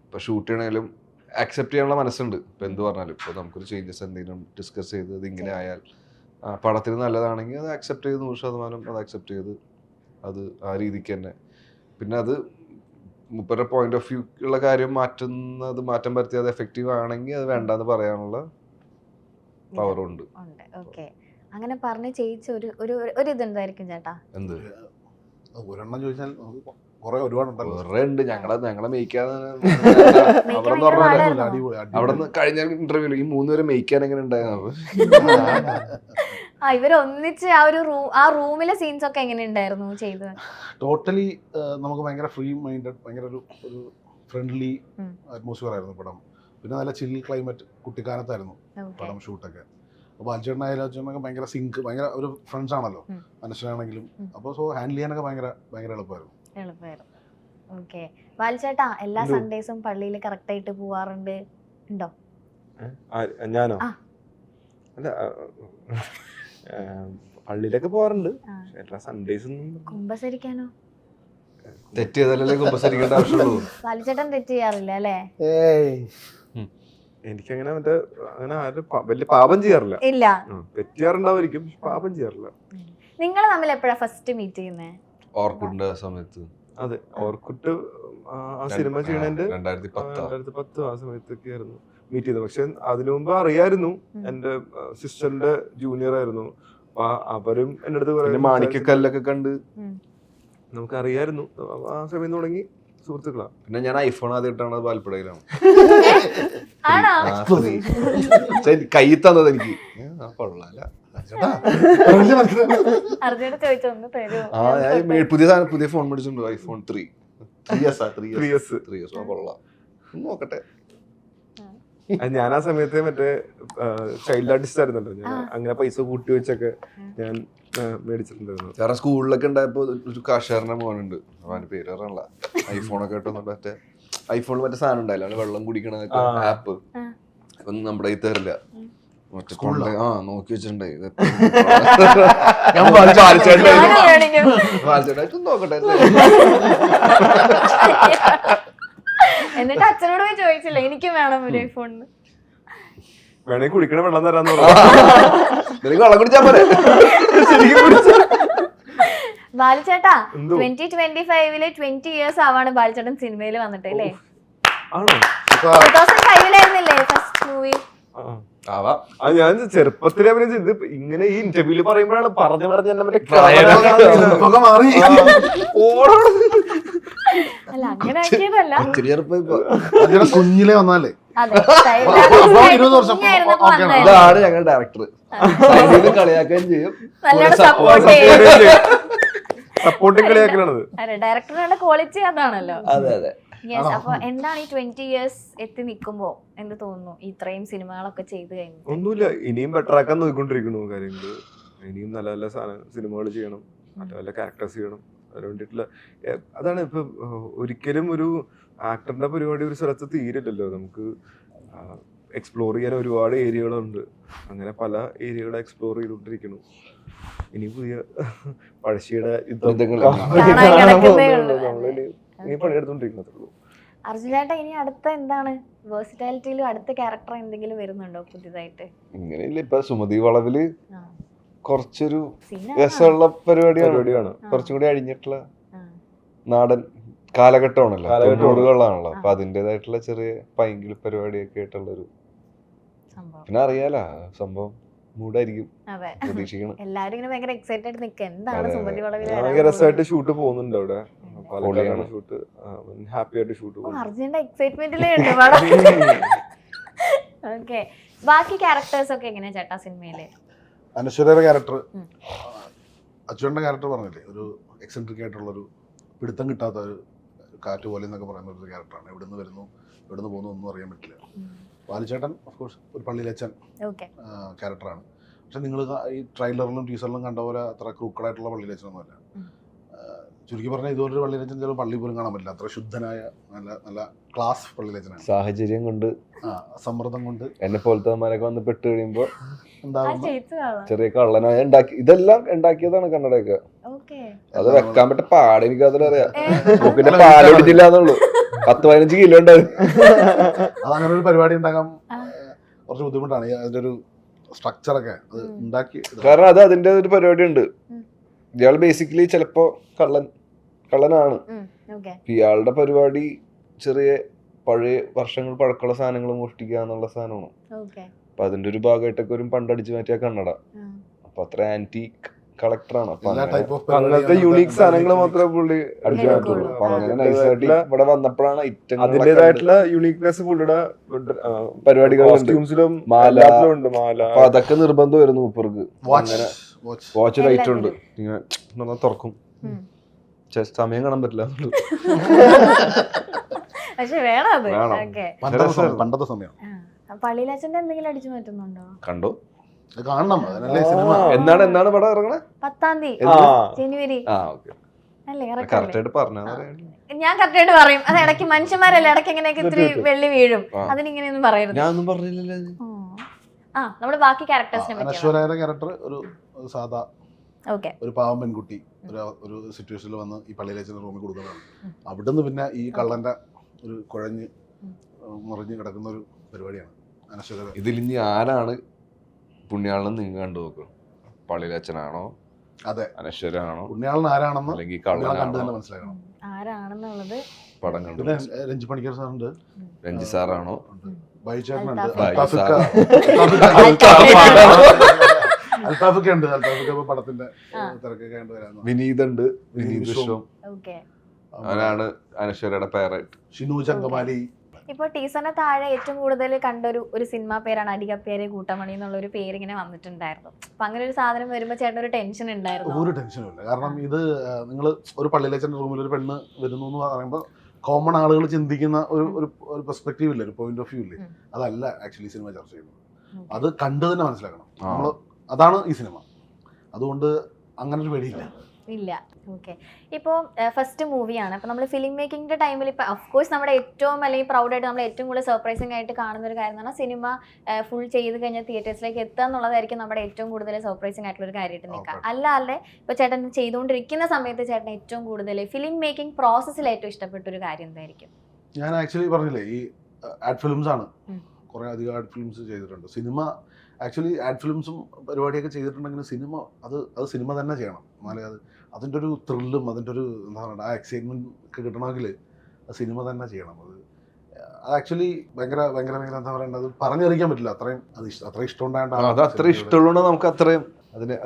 Speaker 4: ഇപ്പൊ ഷൂട്ട് ചെയ്യണേലും അക്സെപ്റ്റ് ചെയ്യാനുള്ള മനസ്സുണ്ട്. ഇപ്പൊ എന്ത് പറഞ്ഞാലും ഇപ്പൊ നമുക്കൊരു ചേഞ്ചസ് എന്തെങ്കിലും ഡിസ്കസ് ചെയ്ത് ഇത് ഇങ്ങനെ ആയാൽ പടത്തിന് നല്ലതാണെങ്കിൽ അത് അക്സെപ്റ്റ് ചെയ്ത് 100% അത് അക്സെപ്റ്റ് ചെയ്ത് അത് ആ രീതിക്ക് തന്നെ. പിന്നെ അത് മുപ്പരുടെ പോയിന്റ് ഓഫ് വ്യൂ ഉള്ള കാര്യം മാറ്റം വരുത്തി അത് എഫക്റ്റീവ് ആണെങ്കിൽ അത് വേണ്ടെന്ന് പറയാനുള്ള പവറുണ്ട്.
Speaker 1: അങ്ങനെ പറഞ്ഞ് ചെയ്യിച്ച ഒരു ഇതെന്തായിരിക്കും ചേട്ടാ?
Speaker 4: എന്ത്
Speaker 3: ഒരെണ്ണം ചോദിച്ചാൽ ഒരുപാടുണ്ടല്ലോ.
Speaker 4: കുറെ ഉണ്ട്. ഞങ്ങളെ മേയ്ക്കാതെ അവിടെ നിന്ന് കഴിഞ്ഞ ഇന്റർവ്യൂല് ഈ 3 പേരെ മേയ്ക്കാൻ എങ്ങനെ ഉണ്ടായിരുന്നു?
Speaker 1: ഇവരൊന്നിച്ച് ആ റൂമിലെ സീൻസ് ഒക്കെ എങ്ങനെ ഉണ്ടായിരുന്നു ചെയ്തത്?
Speaker 3: ടോട്ടലി നമുക്ക് ഭയങ്കര ഫ്രീ മൈൻഡഡ്, ഭയങ്കര ഒരു ഫ്രണ്ട്ലി അറ്റ്മോസ്ഫിയർ ആയിരുന്നു പടം. പിന്നെ നല്ല ചിൽ ക്ലൈമറ്റ്, കുട്ടിക്കാലത്തായിരുന്നു പടം ഷൂട്ടൊക്കെ. അപ്പോൾ അഞ്ചെണ്ണായാലും ഭയങ്കര സിങ്ക്, ഭയങ്കര ഒരു ഫ്രണ്ട്സ് ആണല്ലോ മനുഷ്യനാണെങ്കിലും. അപ്പോൾ ഹാൻഡിൽ ചെയ്യാനൊക്കെ ഭയങ്കര എളുപ്പമായിരുന്നു.
Speaker 1: ഓക്കെ. ബാലിച്ചേട്ടാ എല്ലാ സൺഡേസും പള്ളിയിൽ കറക്റ്റ് ആയിട്ട് പോവാറുണ്ട് ഉണ്ടോ?
Speaker 2: ഞാനോ? അല്ല, പള്ളിയിലൊക്കെ പോവാറുണ്ട്. എല്ലാ സൺഡേസും.
Speaker 1: കുമ്പസരിക്കാനോ?
Speaker 4: തെറ്റ് ചെയ്താലല്ലേ കുമ്പസരിക്കേണ്ട ആവശ്യമുള്ളൂ.
Speaker 1: ബാലിച്ചേട്ടൻ തെറ്റ് ചെയ്യാറില്ല അല്ലേ?
Speaker 2: എനിക്കങ്ങനെ അങ്ങനെ ആരും വലിയ പാപം ചെയ്യാറില്ല.
Speaker 1: ഇല്ല.
Speaker 2: തെറ്റ് ചെയ്യാറുണ്ടാവുമായിരിക്കും, പാപം ചെയ്യാറില്ല.
Speaker 1: നിങ്ങൾ തമ്മിൽ എപ്പോഴാ ഫസ്റ്റ് മീറ്റ് ചെയ്യുന്നത്?
Speaker 4: ഓർക്കുണ്ട് സമയത്ത്.
Speaker 2: അതെ, ഓർക്കുട്ട് ആ സിനിമ ചെയ്യണതിന്റെ
Speaker 4: 2010
Speaker 2: ആ സമയത്തൊക്കെ ആയിരുന്നു മീറ്റ് ചെയ്തത്. പക്ഷെ അതിനു മുമ്പ് അറിയായിരുന്നു, എന്റെ സിസ്റ്ററിന്റെ ജൂനിയർ ആയിരുന്നു. അപ്പൊ അവരും എന്റെ അടുത്ത്
Speaker 4: മാണിക്കക്കല്ലൊക്കെ കണ്ട്
Speaker 2: നമുക്ക് അറിയായിരുന്നു. ആ സമയം തുടങ്ങി സുഹൃത്തുക്കളാണ്.
Speaker 4: പിന്നെ ഞാൻ ഐഫോൺ ആദ്യമായിട്ടാണ് പാൽപ്പടയിലാണ് കൈ തന്നത് എനിക്ക്. പുതിയ ഫോൺ മേടിച്ചിട്ടുണ്ട്, ഐഫോൺ 3S. കൊള്ളാം, നോക്കട്ടെ.
Speaker 2: ഞാൻ ആ സമയത്ത് മറ്റേ ചൈൽഡ് ആർട്ടിസ്റ്റ് ആയിരുന്നല്ലോ, ഞാൻ അങ്ങനെ പൈസ കൂട്ടി വെച്ചൊക്കെ ഞാൻ മേടിച്ചിട്ടുണ്ടായിരുന്നു.
Speaker 4: കാരണം സ്കൂളിലൊക്കെ ഉണ്ടായപ്പോ ഒരു കാശാരന്റെ മോനുണ്ട്, അവന്റെ പേര് പറഞ്ഞല്ല, ഐഫോണൊക്കെ ഇട്ടോ. മറ്റേ ഐഫോണിൽ മറ്റേ സാധനം ഉണ്ടായില്ല, വെള്ളം കുടിക്കണ ആപ്പ്. അപ്പൊ നമ്മുടെ കയ്യിൽ തരില്ല. നോക്കി വെച്ചിട്ടുണ്ടായി. നോക്കട്ടെ.
Speaker 1: എന്നിട്ട് അച്ഛനോട് പോയി ചോദിച്ചില്ല എനിക്കും വേണം ഒരു ഐഫോണിന്?
Speaker 2: വേണേ കുടിക്കണ വെള്ളം തരാന്ന്
Speaker 4: വെള്ളം കുടിച്ചാ പോലെ.
Speaker 1: ബാലിച്ചേട്ടാ 2025 20 years ആവാണ് ബാലിച്ചേട്ടൻ സിനിമയിൽ വന്നിട്ട് അല്ലേ? 2005 ഫസ്റ്റ് മൂവി.
Speaker 2: ഞാൻ ചെറുപ്പത്തിലെ അഭിനയിച്ചത്. ഇങ്ങനെ ഈ ഇന്റർവ്യൂല് പറയുമ്പോഴാണ് പറഞ്ഞു
Speaker 1: അല്ല അങ്ങനെ ആക്കിയതല്ല,
Speaker 3: കുഞ്ഞിലെ വന്നാലേ.
Speaker 4: ഇതാണ് ഞങ്ങളുടെ ഡയറക്ടർ, കളിയാക്കുകയും ചെയ്യും,
Speaker 2: സപ്പോർട്ടിങ് കളിയാക്കലാണത്.
Speaker 1: ഡയറക്ടറുടെ ക്വാളിറ്റി അതാണല്ലോ.
Speaker 4: അതെ അതെ.
Speaker 1: അപ്പൊ എന്താണ് ഈ 20 years എത്തി നിൽക്കുമ്പോ എന്ത് തോന്നുന്നു ഇത്രയും സിനിമകളൊക്കെ ചെയ്ത് കഴിഞ്ഞു?
Speaker 2: ഒന്നുമില്ല, ഇനിയും ബെറ്റർ ആക്കാൻ നോക്കിക്കൊണ്ടിരിക്കുന്നു കാര്യങ്ങള്. ഇനിയും നല്ല നല്ല സിനിമകൾ ചെയ്യണം, നല്ല നല്ല ക്യാരക്ടേഴ്സ് ചെയ്യണം. അതിന് വേണ്ടിയിട്ടുള്ള അതാണ് ഇപ്പൊ ഒരിക്കലും ഒരു ആക്ടറിന്റെ പരിപാടി ഒരു സ്ഥലത്ത് തീരില്ലല്ലോ. നമുക്ക് എക്സ്പ്ലോർ ചെയ്യാൻ ഒരുപാട് ഏരിയകളുണ്ട്. അങ്ങനെ പല ഏരിയകളെ എക്സ്പ്ലോർ ചെയ്തുകൊണ്ടിരിക്കുന്നു. ഇനി പുതിയ പഴശ്ശിയുടെ പണിയെടുത്തോണ്ടിരിക്കുന്നതേ.
Speaker 1: അർജുനേട്ടാ ഇനി അടുത്ത എന്താണ് വേഴ്സിറ്റാലിറ്റിയിലും അടുത്ത ക്യാരക്ടർ എന്തെങ്കിലും വരുന്നുണ്ടോ പുതിയതായിട്ട്?
Speaker 4: ഇങ്ങനെയില്ല, ഇപ്പൊ സുമതി വളവില് കുറച്ചൊരു രസമുള്ള പരിപാടിയാണ്. കുറച്ചും കൂടി അഴിഞ്ഞിട്ടുള്ള നാടൻ കാലഘട്ടമാണല്ലോ,
Speaker 2: കാലഘട്ടമാണ്.
Speaker 4: 90കളാണല്ലോ. അപ്പൊ അതിന്റേതായിട്ടുള്ള ചെറിയ പൈങ്കിളി പരിപാടിയൊക്കെ ആയിട്ടുള്ളൊരു,
Speaker 1: സംഭവം.
Speaker 4: പിന്നെ അറിയാലോ സംഭവം മൂടായിരിക്കും,
Speaker 1: അതെ,
Speaker 4: പ്രതീക്ഷിക്കണം.
Speaker 1: എല്ലാരും ഇങ്ങനെ ഭയങ്കര എക്സൈറ്റഡ് നിൽക്കുക എന്താണ്
Speaker 4: അതെ,
Speaker 1: സുമതി വളവിൽ
Speaker 2: ഭയങ്കര രസമായിട്ട് ഷൂട്ട് പോകുന്നുണ്ട് അവിടെ. പാലക്കാടാണ്
Speaker 4: പൊളിയാണ്.
Speaker 2: ഷൂട്ട്, ഹാപ്പി ആയിട്ട് ഷൂട്ട് പോകുന്നു.
Speaker 1: അർജുന്റെ എക്സൈറ്റ്മെന്റിലേ ഉണ്ട് പടം. ഓക്കെ, ബാക്കി ക്യാരക്ടേഴ്സ് ഒക്കെ എങ്ങനെയാ ചേട്ടാ സിനിമയില്?
Speaker 3: അനശ്വരയുടെ ക്യാരക്ടർ,
Speaker 1: ഉം.
Speaker 3: അച്ഛൻ്റെ ക്യാരക്ടർ പറഞ്ഞില്ലേ, ഒരു എക്സെൻട്രിക് ആയിട്ടുള്ളൊരു പിടുത്തം കിട്ടാത്ത ഒരു കാറ്റ് പോലെ എന്നൊക്കെ പറയുന്ന ഒരു ക്യാരക്ടറാണ്. എവിടെ നിന്ന് വരുന്നു എവിടെ നിന്ന് പോകുന്നു ഒന്നും അറിയാൻ പറ്റില്ല. ബാലുചേട്ടൻ ഓഫ്കോഴ്സ് ഒരു പള്ളിയിലച്ഛൻ
Speaker 1: ഓക്കെ,
Speaker 3: ക്യാരക്ടറാണ്. പക്ഷെ നിങ്ങൾ ഈ ട്രെയിലറിലും ടീസറിലും കണ്ട പോലെ അത്ര ക്രൂക്കഡായിട്ടുള്ള പള്ളിയിലച്ഛനൊന്നുമല്ല. ചുരുക്കി പറഞ്ഞാൽ ഇതുപോലൊരു പള്ളിയിലച്ഛൻ ചില പള്ളി പോലും കാണാൻ പറ്റില്ല. അത്ര ശുദ്ധനായ നല്ല നല്ല ക്ലാസ് പള്ളിയിലച്ഛനാണ്.
Speaker 4: സാഹചര്യം കൊണ്ട്,
Speaker 3: സമ്മർദ്ദം കൊണ്ട്
Speaker 4: എന്നെ പോലത്തെമാരൊക്കെ വന്ന് പെട്ട് കഴിയുമ്പോ
Speaker 3: എന്താകുന്ന
Speaker 4: ചെറിയ കള്ളനായ ഉണ്ടാക്കി, ഇതെല്ലാം ഉണ്ടാക്കിയതാണ് കണ്ണടയൊക്കെ. അത് വെക്കാൻ പറ്റ പാട് എനിക്ക് അതിലറിയാം. മൂക്കിന്റെ പാല് പിടിച്ചില്ല എന്നുള്ളൂ. 10-15 കിലോ ഉണ്ടാവും.
Speaker 3: അതങ്ങനെ ഒരു പരിപാടി ഉണ്ടാക്കാൻ കുറച്ച് ബുദ്ധിമുട്ടാണ്. അതിന്റെ ഒരു സ്ട്രക്ചറൊക്കെ അത് ഉണ്ടാക്കി,
Speaker 4: കാരണം അത് അതിന്റെ ഒരു പരിപാടി ഉണ്ട്. ഇയാൾ ബേസിക്കലി ചിലപ്പോ കള്ളനാണ്. ഇയാളുടെ പരിപാടി ചെറിയ പഴയ വർഷങ്ങൾ പഴക്കമുള്ള സാധനങ്ങൾ മോഷ്ടിക്കുക എന്നുള്ള സാധനമാണ്. അപ്പൊ അതിന്റെ ഒരു ഭാഗമായിട്ടൊക്കെ ഒരു പണ്ടടിച്ചു മാറ്റിയ കണ്ണട. അപ്പൊ അത്ര ആന്റീക് കളക്ടറാണ്. അപ്പൊ
Speaker 2: അങ്ങനത്തെ യൂണീക് സാധനങ്ങൾ മാത്രമേ പുള്ളി
Speaker 4: അടിച്ചു മാറ്റുള്ളൂ. അപ്പൊ അങ്ങനെ നൈസായിട്ട് ഇവിടെ വന്നപ്പോഴാണ്
Speaker 2: അതിന്റേതായിട്ടുള്ള യൂണീക്നെസ് പുള്ളിയുടെ
Speaker 4: പരിപാടികളും മാല
Speaker 2: ഉണ്ട്. മാല,
Speaker 4: അപ്പൊ അതൊക്കെ നിർബന്ധമായിരുന്നു മൂപ്പർക്ക്. അങ്ങനെ
Speaker 3: വാച്ച്
Speaker 4: വാച്ച് ലൈറ്റ് ഉണ്ട്, ഇങ്ങനെ തുറക്കും. സമയം കാണാൻ പറ്റില്ല.
Speaker 1: പക്ഷെ വേണം അത്.
Speaker 4: വേണം.
Speaker 1: ഓക്കെ,
Speaker 3: പണ്ടത്തെ സമയം
Speaker 1: പള്ളിയിലച്ഛന്റെ എന്തെങ്കിലും അടിച്ചു മാറ്റുന്നുണ്ടോ?
Speaker 4: കണ്ടോ,
Speaker 3: അത് കാണണം. അതിനല്ലേ സിനിമ.
Speaker 4: എന്നാണ് പടം ഇറങ്ങണേ?
Speaker 1: 10-ാം തീയതി ജനുവരി അല്ലേ?
Speaker 4: കറക്റ്റ് ആയിട്ട് പറഞ്ഞാ
Speaker 1: ഞാൻ കറക്റ്റ് ആയിട്ട് പറയും. അത് ഇടയ്ക്ക് മനുഷ്യന്മാരല്ലേ, ഇടയ്ക്ക് എങ്ങനെയൊക്കെ ഇത്തിരി വെള്ളി വീഴും. അതിനിങ്ങനെയൊന്നും പറയരുത്.
Speaker 4: ഞാനൊന്നും പറഞ്ഞില്ലല്ലോ.
Speaker 1: നമ്മള് ബാക്കി ക്യാരക്ടേഴ്സിനെ പറ്റി.
Speaker 3: അനശ്വരയുടെ ക്യാരക്ടർ ഒരു സാധാ
Speaker 1: ഓക്കെ,
Speaker 3: ഒരു പാവം പെൺകുട്ടി ഒരു സിറ്റുവേഷനിൽ വന്ന് ഈ പള്ളിയിലെ റൂമിൽ കൊടുക്കുന്നതാണ്. അവിടുന്ന് പിന്നെ ഈ കള്ളന്റെ ഒരു കുഴഞ്ഞ് മുറിഞ്ഞ് കിടക്കുന്ന ഒരു പരിപാടിയാണ് അനശ്വര.
Speaker 4: ഇതിൽ ഇനി ആരാണ് പുണ്യാളെന്ന് നിങ്ങൾ കണ്ടു നോക്കും. പള്ളിയിലച്ഛനാണോ,
Speaker 3: അതെ,
Speaker 4: അനശ്വരാണോ,
Speaker 3: പുണ്യാളൻ ആരാണെന്ന്
Speaker 4: അല്ലെങ്കിൽ
Speaker 3: കണ്ടു
Speaker 4: കള്ളനാണോ
Speaker 3: തന്നെ മനസ്സിലാക്കണം.
Speaker 1: ആരാണെന്നുള്ളത്
Speaker 4: പടം കണ്ടു.
Speaker 3: പിന്നെ രഞ്ജി പണിക്കർ സാറുണ്ട്,
Speaker 4: രഞ്ജി സാറാണോ,
Speaker 3: ബൈചേട്ടനുണ്ട്,
Speaker 1: അൽത്താഫ്
Speaker 3: അൽത്താഫൊക്കെ ഉണ്ട്. അൽത്താഫൊക്കെ പടത്തിന്റെ തിരക്കൊക്കെ കണ്ടു വരാൻ.
Speaker 4: വിനീത് ഉണ്ട്, വിനീത് വിശ്വം. അവനാണ് അനശ്വരയുടെ പേരായിട്ട്.
Speaker 3: ഷിനു ചങ്കമാലി.
Speaker 1: ഇപ്പൊ ടീച്ചറിന് താഴെ ഏറ്റവും കൂടുതൽ കണ്ടൊരു സിനിമ പേരാണ് അടികപ്പേര് കൂട്ടമണി എന്നുള്ള ഒരു പേര് ഇങ്ങനെ വന്നിട്ടുണ്ടായിരുന്നു. അപ്പൊ അങ്ങനെ ഒരു സാധനം വരുമ്പോ ചേട്ടൻ ഒരു ടെൻഷൻ ഉണ്ടായിരുന്നു?
Speaker 3: ഒരു ടെൻഷനും ഇല്ല. കാരണം ഇത് നിങ്ങൾ ഒരു പള്ളിയിലച്ഛൻ്റെ റൂമിൽ ഒരു പെണ്ണ് വരുന്നു എന്ന് പറയുമ്പോൾ കോമൺ ആളുകൾ ചിന്തിക്കുന്ന ഒരു പെർസ്പെക്റ്റീവ് ഇല്ല, ഒരു പോയിന്റ് ഓഫ് വ്യൂ ഇല്ലേ, അതല്ല ആക്ച്വലി സിനിമ ചർച്ച ചെയ്യുന്നത്. അത് കണ്ടു തന്നെ മനസ്സിലാക്കണം നമ്മൾ. അതാണ് ഈ സിനിമ. അതുകൊണ്ട് അങ്ങനെ ഒരു പേടിയില്ല.
Speaker 1: ഇല്ല. ഓക്കെ, ഇപ്പോൾ ഫസ്റ്റ് മൂവിയാണ്. അപ്പോൾ നമ്മൾ ഫിലിം മേക്കിങ്ങിൻ്റെ ടൈമിൽ ഇപ്പോൾ അഫ്കോഴ്സ് നമ്മുടെ ഏറ്റവും അല്ലെങ്കിൽ പ്രൗഡായിട്ട് നമ്മൾ ഏറ്റവും കൂടുതൽ സർപ്രൈസിംഗ് ആയിട്ട് കാണുന്ന ഒരു കാര്യം എന്ന് പറഞ്ഞാൽ സിനിമ ഫുൾ ചെയ്ത് കഴിഞ്ഞാൽ തിയേറ്റേഴ്സിലേക്ക് എത്തുക എന്നുള്ളതായിരിക്കും നമ്മുടെ ഏറ്റവും കൂടുതൽ സർപ്രൈസിംഗ് ആയിട്ടുള്ള ഒരു കാര്യമായിട്ട് നിൽക്കുക. അല്ലാതെ ഇപ്പോൾ ചേട്ടൻ ചെയ്തുകൊണ്ടിരിക്കുന്ന സമയത്ത് ചേട്ടൻ ഏറ്റവും കൂടുതൽ ഫിലിം മേക്കിംഗ് പ്രോസസ്സിൽ ഏറ്റവും ഇഷ്ടപ്പെട്ട ഒരു കാര്യം എന്തായിരിക്കും?
Speaker 3: ഞാൻ ആക്ച്വലി പറഞ്ഞില്ലേ, ഈ ആഡ് ഫിലിംസ് ആണ്. കുറേ അധികം ആഡ് ഫിലിംസ് ചെയ്തിട്ടുണ്ട്. സിനിമ ആക്ച്വലി ആഡ് ഫിലിംസും പരിപാടിയൊക്കെ ചെയ്തിട്ടുണ്ടെങ്കിൽ സിനിമ അത് സിനിമ തന്നെ ചെയ്യണം. എന്നാലേ അതിൻ്റെ ഒരു ത്രില്ലും അതിൻ്റെ ഒരു എന്താ പറയുക, ആ എക്സൈറ്റ്മെൻറ്റ് ഒക്കെ കിട്ടണമെങ്കിൽ സിനിമ തന്നെ ചെയ്യണം. അത് ആക്ച്വലി ഭയങ്കര ഭയങ്കര ഭയങ്കര എന്താ പറയേണ്ടത്, പറഞ്ഞറിയിക്കാൻ പറ്റില്ല. അത്രയും ഇഷ്ടം ഉണ്ടായിട്ടാണ്.
Speaker 4: അത് അത്ര ഇഷ്ടമുള്ളതുകൊണ്ട് നമുക്ക് അത്രയും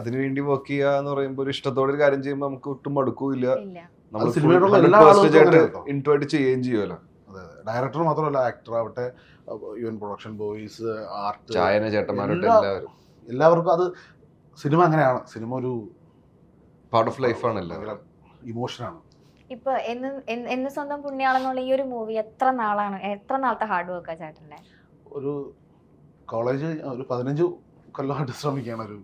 Speaker 4: അതിന് വേണ്ടി വർക്ക് ചെയ്യുക എന്ന് പറയുമ്പോൾ ഒരു ഇഷ്ടത്തോടെ ഒരു കാര്യം ചെയ്യുമ്പോൾ നമുക്ക് ഒട്ടും മടുക്കൂല. നമ്മൾ ഇൻട്രോയിട്ട് ചെയ്യുകയും ചെയ്യുമല്ലോ.
Speaker 3: അതെ, ഡയറക്ടർ മാത്രമല്ല, ആക്ടർ ആവട്ടെ, ഈവൻ പ്രൊഡക്ഷൻ ബോയ്സ്, ആർട്ട്,
Speaker 4: ചായന ചേട്ടന്മാരോട്ട്
Speaker 3: എല്ലാവർക്കും അത് സിനിമ അങ്ങനെയാണ്. സിനിമ ഒരു
Speaker 4: പാർട്ട് ഓഫ് ലൈഫാണല്ലോ,
Speaker 3: ഇമോഷനാണ്.
Speaker 1: ഇപ്പൊ എന്ന് സ്വന്തം പുണ്യാളെന്നുള്ള ഈ ഒരു മൂവി എത്ര നാളത്തെ ഹാർഡ് വർക്കാ ചേട്ടൻ്റെ?
Speaker 3: ഒരു കോളേജ് ഒരു 15 കൊല്ലമായിട്ട് ശ്രമിക്കുകയാണ് ഒരു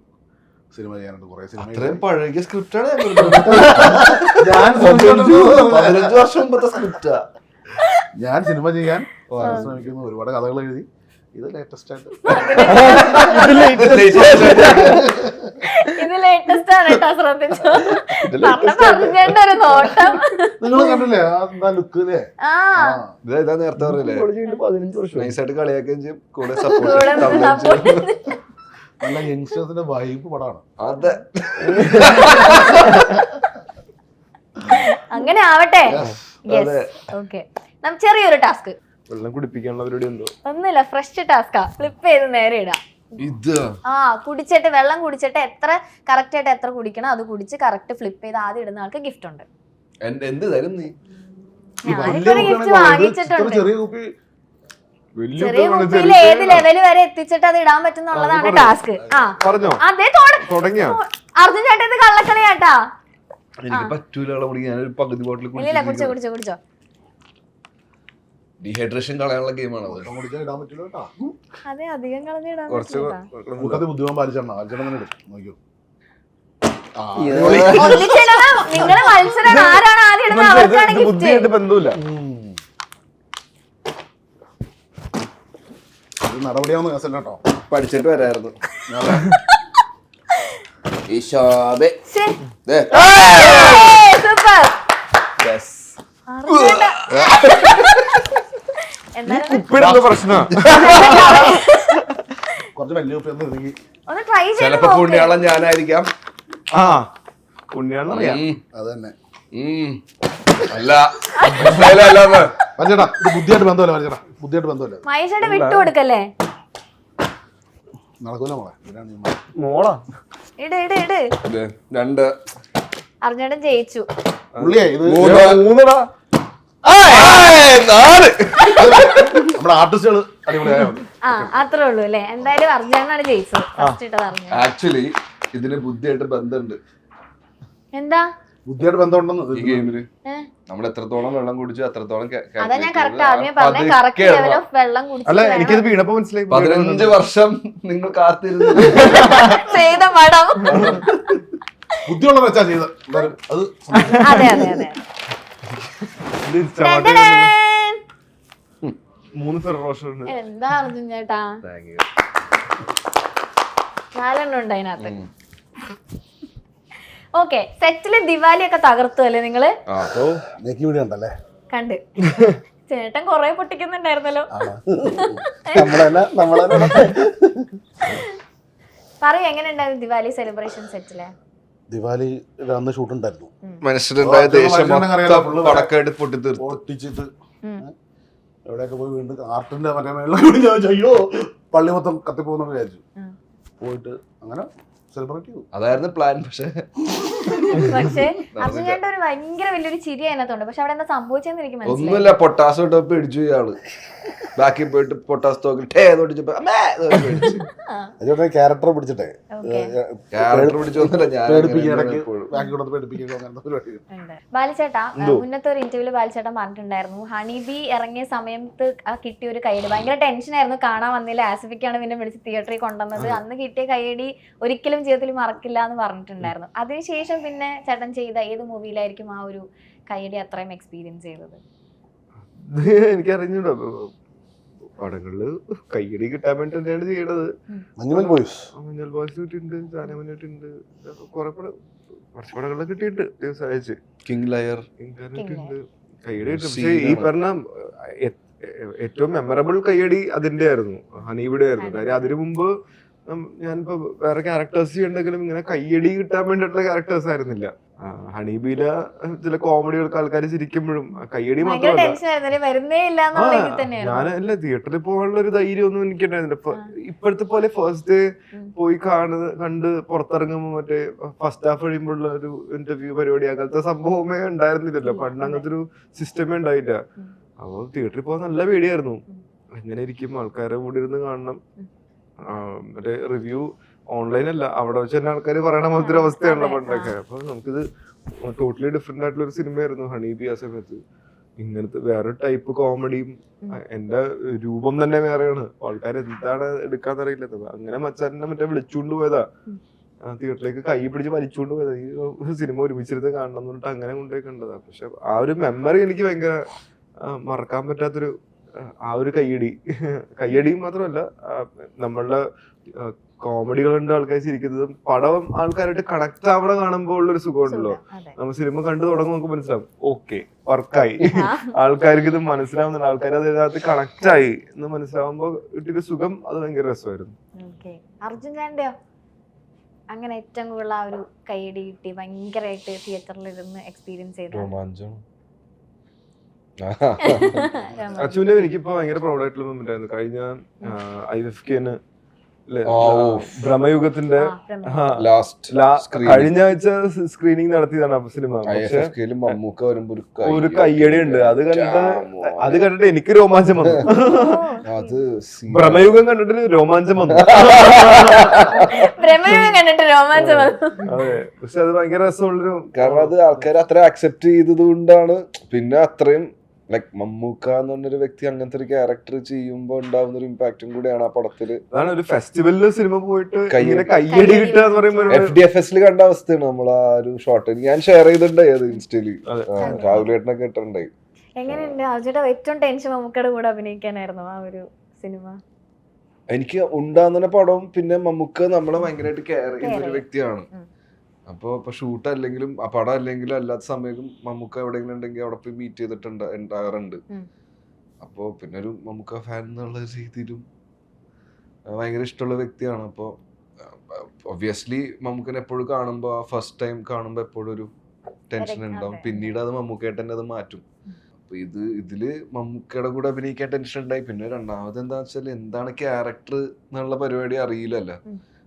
Speaker 3: സിനിമ ചെയ്യാനായിട്ട്. കുറെ സിനിമ
Speaker 4: പഴകിയ സ്ക്രിപ്റ്റാണ്.
Speaker 3: 15 വർഷം മുമ്പത്തെ സ്ക്രിപ്റ്റാ ഞാൻ സിനിമ ചെയ്യാൻ ശ്രമിക്കുന്നു. ഒരുപാട് കഥകൾ എഴുതി. ഇത് ലേറ്റസ്റ്റ് ആയിട്ട് നിങ്ങൾ കണ്ടില്ലേ എന്താ ലുക്ക് അല്ലേ?
Speaker 4: നേരത്തെ പറഞ്ഞില്ലേ,
Speaker 2: 15 വർഷം
Speaker 4: നൈസായിട്ട് കളിയാക്കുകയും ചെയ്യും, കൂടെ സപ്പോർട്ട്.
Speaker 3: നല്ല യങ്സ്റ്റേഴ്സിന്റെ വൈബ് പടമാണ്.
Speaker 4: അതെ,
Speaker 1: അങ്ങനെ ആവട്ടെ. യെസ് ഓക്കെ ചെറിയൊരു ടാസ്ക്,
Speaker 2: വെള്ളം കുടിപ്പിക്കാനുള്ള പരിപാടി എന്തോ
Speaker 1: ഒന്നുമില്ല, ഫ്രഷ് ടാസ്കാ. ഫ്ലിപ്പ് ചെയ്ത് നേരെ ഇടാം.
Speaker 4: ഇത്
Speaker 1: കുടിച്ചിട്ട് വെള്ളം കുടിച്ചിട്ട് എത്ര കറക്റ്റ് ആയിട്ട് എത്ര കുടിക്കണം അത് കുടിച്ച് കറക്റ്റ് ഫ്ലിപ്പ് ചെയ്ത് ആദ്യം ഇടുന്ന ആൾക്ക് ഗിഫ്റ്റ് ഉണ്ട്.
Speaker 4: എന്ത് തരും നീ?
Speaker 1: ഞാനിവിടെ ഗിഫ്റ്റ് വാങ്ങിച്ചിട്ടുണ്ട്.
Speaker 3: ചെറിയ കുപ്പി
Speaker 1: ചെറിയ കുപ്പിയിൽ ഏത് ലെവല് വരെ എത്തിച്ചിട്ട് അത് ഇടാൻ പറ്റുന്നുള്ളതാണ് ടാസ്ക്.
Speaker 2: പറഞ്ഞോ
Speaker 1: അതേ
Speaker 2: തുടങ്ങിയോ?
Speaker 1: അർജുൻ ചേട്ടാ ഇത് കള്ളക്കളിയാട്ടാ.
Speaker 4: എനിക്ക് പറ്റൂല ഞാനൊരു പകുതി ബോട്ടിൽ
Speaker 1: ഇല്ല കുടിച്ചോ.
Speaker 4: ഡീഹൈഡ്രേഷൻ കളയാനുള്ള ഗെയിമാണ് അത്.
Speaker 3: ഇടാൻ പറ്റില്ല കേട്ടോ.
Speaker 1: അതെ അധികം കളഞ്ഞിടാൻ
Speaker 2: കുറച്ച്
Speaker 3: കൂട്ടത്തിൽ ബുദ്ധിമാൻ പാലിച്ചെണ്ണ തന്നെ എടുക്കും. നോക്കിയോ
Speaker 1: നിങ്ങളെ മത്സരം ആരാണ് ആദ്യം ഇടുന്നത് അവർക്കാണ് ഗിഫ്റ്റ്.
Speaker 2: ബുദ്ധിയായിട്ട് ബന്ധമില്ല.
Speaker 3: നടപടിയാവുന്ന കേസല്ല കേട്ടോ.
Speaker 4: പഠിച്ചിട്ട് വരായിരുന്നു.
Speaker 1: സൂപ്പർ.
Speaker 2: പ്രശ്നം
Speaker 3: കുറച്ച് വലിയ കുപ്പി ഒന്ന് ഇറങ്ങി
Speaker 1: ഒന്ന് ട്രൈ
Speaker 4: ചിലപ്പോ പുണ്യാളം ഞാനായിരിക്കാം.
Speaker 2: പുണ്യാണെന്നറിയാം.
Speaker 3: അത് തന്നെ.
Speaker 4: അല്ല
Speaker 3: ചേട്ടാ ഇത് ബുദ്ധിയായിട്ട് ബന്ധമല്ല ചേട്ടാ, ബുദ്ധിയായിട്ട് ബന്ധമല്ല.
Speaker 1: മഹേഷേട്ട വിട്ടു കൊടുക്കല്ലേ.
Speaker 3: നടക്കൂല
Speaker 2: മോളാ
Speaker 1: ഇട്
Speaker 4: രണ്ട്
Speaker 1: അർജുനേട്ടൻ ജയിച്ചു.
Speaker 3: പുള്ളിയെ ഇത്
Speaker 2: മൂന്നടാ.
Speaker 3: നമ്മുടെ ആർട്ടിസ്റ്റുകൾ അടിപൊളിയായത്.
Speaker 1: അത്രേ ഉള്ളൂ അല്ലേ. എന്തായാലും അർജുനാണ് ജയിച്ചത്. ഫസ്റ്റ് ഇട്ടത് അർജുന.
Speaker 4: ആക്ച്വലി ഇതിന് ബുദ്ധിയായിട്ട് ബന്ധമുണ്ട്.
Speaker 1: എന്താ
Speaker 3: ബുദ്ധിയായിട്ട് ബന്ധമുണ്ടെന്ന്
Speaker 4: ഈ ഗെയിമില് നമ്മൾ എത്രത്തോളം വെള്ളം കുടിച്ചു അത്രത്തോളം
Speaker 1: അതാ ഞാൻ കറക്റ്റ് ആദ്യമേ പറഞ്ഞ കറക്റ്റ് ലെവൽ ഓഫ് വെള്ളം
Speaker 2: അല്ല
Speaker 1: കുടിച്ചു.
Speaker 2: എനിക്കിത് വീണപ്പോ മനസ്സിലായി.
Speaker 4: 15 വർഷം നിങ്ങൾ കാത്തിരുന്നു
Speaker 1: ചെയ്ത പടം.
Speaker 3: ബുദ്ധിയുള്ള വെച്ചാ ചെയ്തത് എന്തായാലും അത്
Speaker 1: അതെ
Speaker 2: 3 ഫെറോഷൻ ഉണ്ട്.
Speaker 1: എന്താ അർജുൻ ചേട്ടാ 4 ഉണ്ട് അതിനകത്ത്. ഓക്കെ സെറ്റില് ദിവാലി ഒക്കെ തകർത്തു അല്ലേ നിങ്ങള്?
Speaker 3: നെക്കി വീട് കണ്ടല്ലേ?
Speaker 1: കണ്ട് ചേട്ടൻ കൊറേ പൊട്ടിക്കുന്നുണ്ടായിരുന്നല്ലോ. പറയൂ എങ്ങനെ ഉണ്ടായിരുന്നു ദിവാലി സെലിബ്രേഷൻ സെറ്റില്?
Speaker 3: ദിവാലി അന്ന് ഷൂട്ട് ഉണ്ടായിരുന്നു.
Speaker 4: മനുഷ്യരുണ്ടായ ദേഷ്യം പടക്കായിട്ട് പൊട്ടിച്ചിട്ട്
Speaker 3: എവിടെയൊക്കെ പോയി വീണ്ടും ആർട്ടിന്റെ മറ്റേ മേളിൽ അയ്യോ പള്ളി മൊത്തം കത്തിപ്പോകുന്നു വിചാരിച്ചു. പോയിട്ട് അങ്ങനെ സെലിബ്രേറ്റ് ചെയ്തു.
Speaker 4: അതായിരുന്നു പ്ലാൻ. പക്ഷെ
Speaker 1: അർജുൻ ചേട്ടൻ ഒരു ഭയങ്കര വലിയൊരു ചിരി അതിനകത്തുണ്ട്. പക്ഷെ അവിടെ എന്താ സംഭവിച്ചെന്ന് എനിക്ക് മനസ്സിലായി.
Speaker 4: ഒന്നുമില്ല, പൊട്ടാസ് ഇട്ടപ്പോ ഇടിച്ചു ഇയാള്. ബാക്കി പോയിട്ട് പൊട്ടാസ് തോക്കിൽ
Speaker 3: ക്യാരക്ടർ പിടിച്ചിട്ടേ
Speaker 4: ക്യാരക്ടർ പിടിച്ചൊന്നുമില്ല ഞാൻ.
Speaker 1: ബാലിച്ചേട്ടാ മുന്നത്തെ ഒരു ഇന്റർവ്യൂല് ബാലിച്ചേട്ടൻ പറഞ്ഞിട്ടുണ്ടായിരുന്നു ഹണിബി ഇറങ്ങിയ സമയത്ത് കിട്ടിയ ഒരു കൈയടി ഭയങ്കര ടെൻഷനായിരുന്നു. കാണാൻ വന്നില്ല. ആസിഫിക്കാണ് പിന്നെ വിളിച്ച് തിയേറ്ററിൽ കൊണ്ടുവന്നത്. അന്ന് കിട്ടിയ കൈയടി ഒരിക്കലും ജീവിതത്തിൽ മറക്കില്ല എന്ന് പറഞ്ഞിട്ടുണ്ടായിരുന്നു. അതിനുശേഷം പിന്നെ ചേട്ടൻ ചെയ്ത ഏത് മൂവിയിലായിരിക്കും ആ ഒരു കൈയടി അത്രയും എക്സ്പീരിയൻസ് ചെയ്തത്?
Speaker 2: എനിക്കറിഞ്ഞൂടാ. പടങ്ങളില് കൈയടി കിട്ടാൻ വേണ്ടി തന്നെയാണ് ചെയ്യണത്. മഞ്ഞൾ ബോയ്സ് കിട്ടിയിട്ടുണ്ട്, ചാനമഞ്ഞിട്ടുണ്ട്, കുറച്ച് പടങ്ങളില് കിട്ടിയിട്ടുണ്ട്. ദിവസം
Speaker 4: കിങ് ലയർ
Speaker 2: കിട്ടിയിട്ടുണ്ട്, കൈയടി കിട്ടും. പക്ഷെ ഈ പറഞ്ഞ ഏറ്റവും മെമ്മറബിൾ കൈയടി അതിന്റെ ആയിരുന്നു, ഹണീബിയുടെ ആയിരുന്നു. കാര്യം അതിനു മുമ്പ് ഞാനിപ്പോ വേറെ ക്യാരക്ടേഴ്സ് ചെയ്യണ്ടെങ്കിലും ഇങ്ങനെ കയ്യടി കിട്ടാൻ വേണ്ടിയിട്ടുള്ള ക്യാരക്ടേഴ്സ് ആയിരുന്നില്ല. ഹണീബിയിലെ ചില കോമഡികൾക്ക് ആൾക്കാർ ചിരിക്കുമ്പോഴും കയ്യടി മാത്രമല്ല, ഞാനല്ല തിയേറ്ററിൽ പോകാനുള്ള ഒരു ധൈര്യം ഒന്നും എനിക്കുണ്ടായിരുന്നില്ല. ഇപ്പോഴത്തെ പോലെ ഫസ്റ്റ് പോയി കണ്ട് പുറത്തിറങ്ങുമ്പോ മറ്റേ ഫസ്റ്റ് ഹാഫ് കഴിയുമ്പോഴുള്ള ഒരു ഇന്റർവ്യൂ പരിപാടി അങ്ങനത്തെ സംഭവമേ ഉണ്ടായിരുന്നില്ലല്ലോ. പണ്ട് അങ്ങനത്തെ ഒരു സിസ്റ്റമേ ഉണ്ടായില്ല. അപ്പൊ തിയേറ്ററിൽ പോകാൻ നല്ല പേടിയായിരുന്നു. എങ്ങനെ ഇരിക്കും, ആൾക്കാരെ കൂടി ഇരുന്ന് കാണണം. മറ്റേ റിവ്യൂ ഓൺലൈൻ അല്ല, അവിടെ വെച്ച് തന്നെ ആൾക്കാർ പറയണ പോലത്തെ ഒരു അവസ്ഥയാണല്ലോ പണ്ടൊക്കെ. അപ്പൊ നമുക്കിത് ടോട്ടലി ഡിഫറെന്റ് ആയിട്ടുള്ള ഒരു സിനിമയായിരുന്നു ഹണീബി. ആ സമയത്ത് ഇങ്ങനത്തെ വേറെ ടൈപ്പ് കോമഡിയും എന്റെ രൂപം തന്നെ വേറെയാണ്. ആൾക്കാർ എന്താണ് എടുക്കാന്നറിയില്ല. അങ്ങനെ മച്ചാനെ മറ്റേ വിളിച്ചുകൊണ്ട് പോയതാ തിയേറ്ററിലേക്ക്, കൈ പിടിച്ച് വലിച്ചുകൊണ്ട് പോയതാ. ഈ സിനിമ ഒരുമിച്ചിരുന്ന് കാണണം എന്ന് പറഞ്ഞിട്ട് അങ്ങനെ കൊണ്ടുപോയി കണ്ടതാ. പക്ഷെ ആ ഒരു മെമ്മറി എനിക്ക് ഭയങ്കര മറക്കാൻ പറ്റാത്തൊരു ആ ഒരു കയ്യടിയും മാത്രമല്ല, നമ്മളുടെ കോമഡികളുണ്ട്, ആൾക്കാർ ചിരിക്കുന്നതും പടം ആൾക്കാരായിട്ട് കണക്ട് ആവണ കാണുമ്പോൾ ഉള്ളൊരു സുഖമുണ്ടല്ലോ. നമ്മൾ സിനിമ കണ്ടു തുടങ്ങുമ്പോൾ നമുക്ക് മനസ്സിലാവും, ഓക്കെ വർക്കായി, ആൾക്കാർക്ക് ഇത് മനസ്സിലാവുന്നുണ്ട്, ആൾക്കാർ അതിനകത്ത് കണക്ട് ആയി എന്ന് മനസ്സിലാവുമ്പോ കിട്ടിയൊരു സുഖം അത് ഭയങ്കര രസമായിരുന്നു.
Speaker 1: അർജുൻ ചാണ്ടയോ അങ്ങനെ ഏറ്റവും കൂടുതൽ ആ ഒരു കയ്യടി കിട്ടി ഭയങ്കരമായിട്ട് തിയേറ്ററിൽ ഇരുന്ന് എക്സ്പീരിയൻസ് ചെയ്തു?
Speaker 2: അച്ഛൻ്റെ എനിക്കിപ്പോ ഭയങ്കര പ്രൗഡായിട്ടുള്ള മൊമെന്റ് ആയിരുന്നു. കഴിഞ്ഞ IFFK ഭ്രമയുഗത്തിന്റെ കഴിഞ്ഞ ആഴ്ച സ്ക്രീനിങ് നടത്തിയതാണ് ആ സിനിമ.
Speaker 4: മമ്മൂക്ക വരുമ്പോ
Speaker 2: ഒരു കയ്യടി ഉണ്ട്. അത് കണ്ടിട്ട് എനിക്ക് രോമാഞ്ചം വന്നു.
Speaker 4: അത്
Speaker 2: ഭ്രമയുഗം കണ്ടിട്ട് രോമാഞ്ചം വന്നു. അതെ, പക്ഷെ അത് ഭയങ്കര രസമുള്ളൊരു,
Speaker 4: കാരണം അത് ആൾക്കാർ അത്ര അക്സെപ്റ്റ് ചെയ്തത് കൊണ്ടാണ്. പിന്നെ അത്രയും ലൈക് മമ്മൂക്ക എന്ന് പറഞ്ഞൊരു വ്യക്തി അങ്ങനത്തെ ഒരു ക്യാരക്ടർ ചെയ്യുമ്പോ ഉണ്ടാവുന്ന ഒരു ഇമ്പാക്റ്റും കൂടെയാണ് ആ പടത്തില്.
Speaker 2: അതാണ് ഒരു ഫെസ്റ്റിവലില് സിനിമ പോയിട്ട് കയ്യടി കിട്ടുക എന്ന് പറയുമ്പോൾ
Speaker 4: FDFS കണ്ട അവസ്ഥയാണ് നമ്മൾ ആ ഒരു ഷോട്ട്. ഞാൻ ഷെയർ ചെയ്തിട്ടുണ്ടായി അത് ഇൻസ്റ്റയില്, രാഹുലേട്ടനൊക്കെ ഇട്ടിട്ടുണ്ടായി.
Speaker 1: എങ്ങനെയുണ്ട് അർജുന്റെ ഏറ്റവും ടെൻഷൻ മമ്മൂക്കയുടെ കൂടെ അഭിനയിക്കാനായിരുന്നു ആ ഒരു സിനിമ?
Speaker 4: എനിക്ക് ഉണ്ടാകുന്ന പടവും പിന്നെ മമ്മൂക്ക നമ്മളെ ഭയങ്കരമായിട്ട് കെയർ ചെയ്യുന്ന ഒരു വ്യക്തിയാണ്. അപ്പോൾ ഇപ്പൊ ഷൂട്ട് അല്ലെങ്കിലും ആ പടം അല്ലെങ്കിലും അല്ലാത്ത സമയത്തും മമ്മൂക്ക എവിടെയെങ്കിലും ഉണ്ടെങ്കിൽ അവിടെ പോയി മീറ്റ് ഉണ്ടാകാറുണ്ട്. അപ്പോൾ പിന്നെ ഒരു മമ്മൂക്ക ഫാൻ എന്നുള്ള രീതിയിലും ഭയങ്കര ഇഷ്ടമുള്ള വ്യക്തിയാണ്. അപ്പോൾ ഒബ്വിയസ്ലി മമ്മൂക്കനെ എപ്പോഴും കാണുമ്പോൾ, ആ ഫസ്റ്റ് ടൈം കാണുമ്പോൾ എപ്പോഴും ഒരു ടെൻഷൻ ഉണ്ടാവും. പിന്നീട് അത് മമ്മൂക്കയായിട്ട് അത് മാറ്റും. അപ്പൊ ഇതില് മമ്മൂക്കയുടെ കൂടെ അഭിനയിക്കാൻ ടെൻഷൻ ഉണ്ടായി. പിന്നെ രണ്ടാമത് എന്താ വെച്ചാൽ എന്താണ് ക്യാരക്ടർ എന്നുള്ള പരിപാടി അറിയില്ലല്ലോ.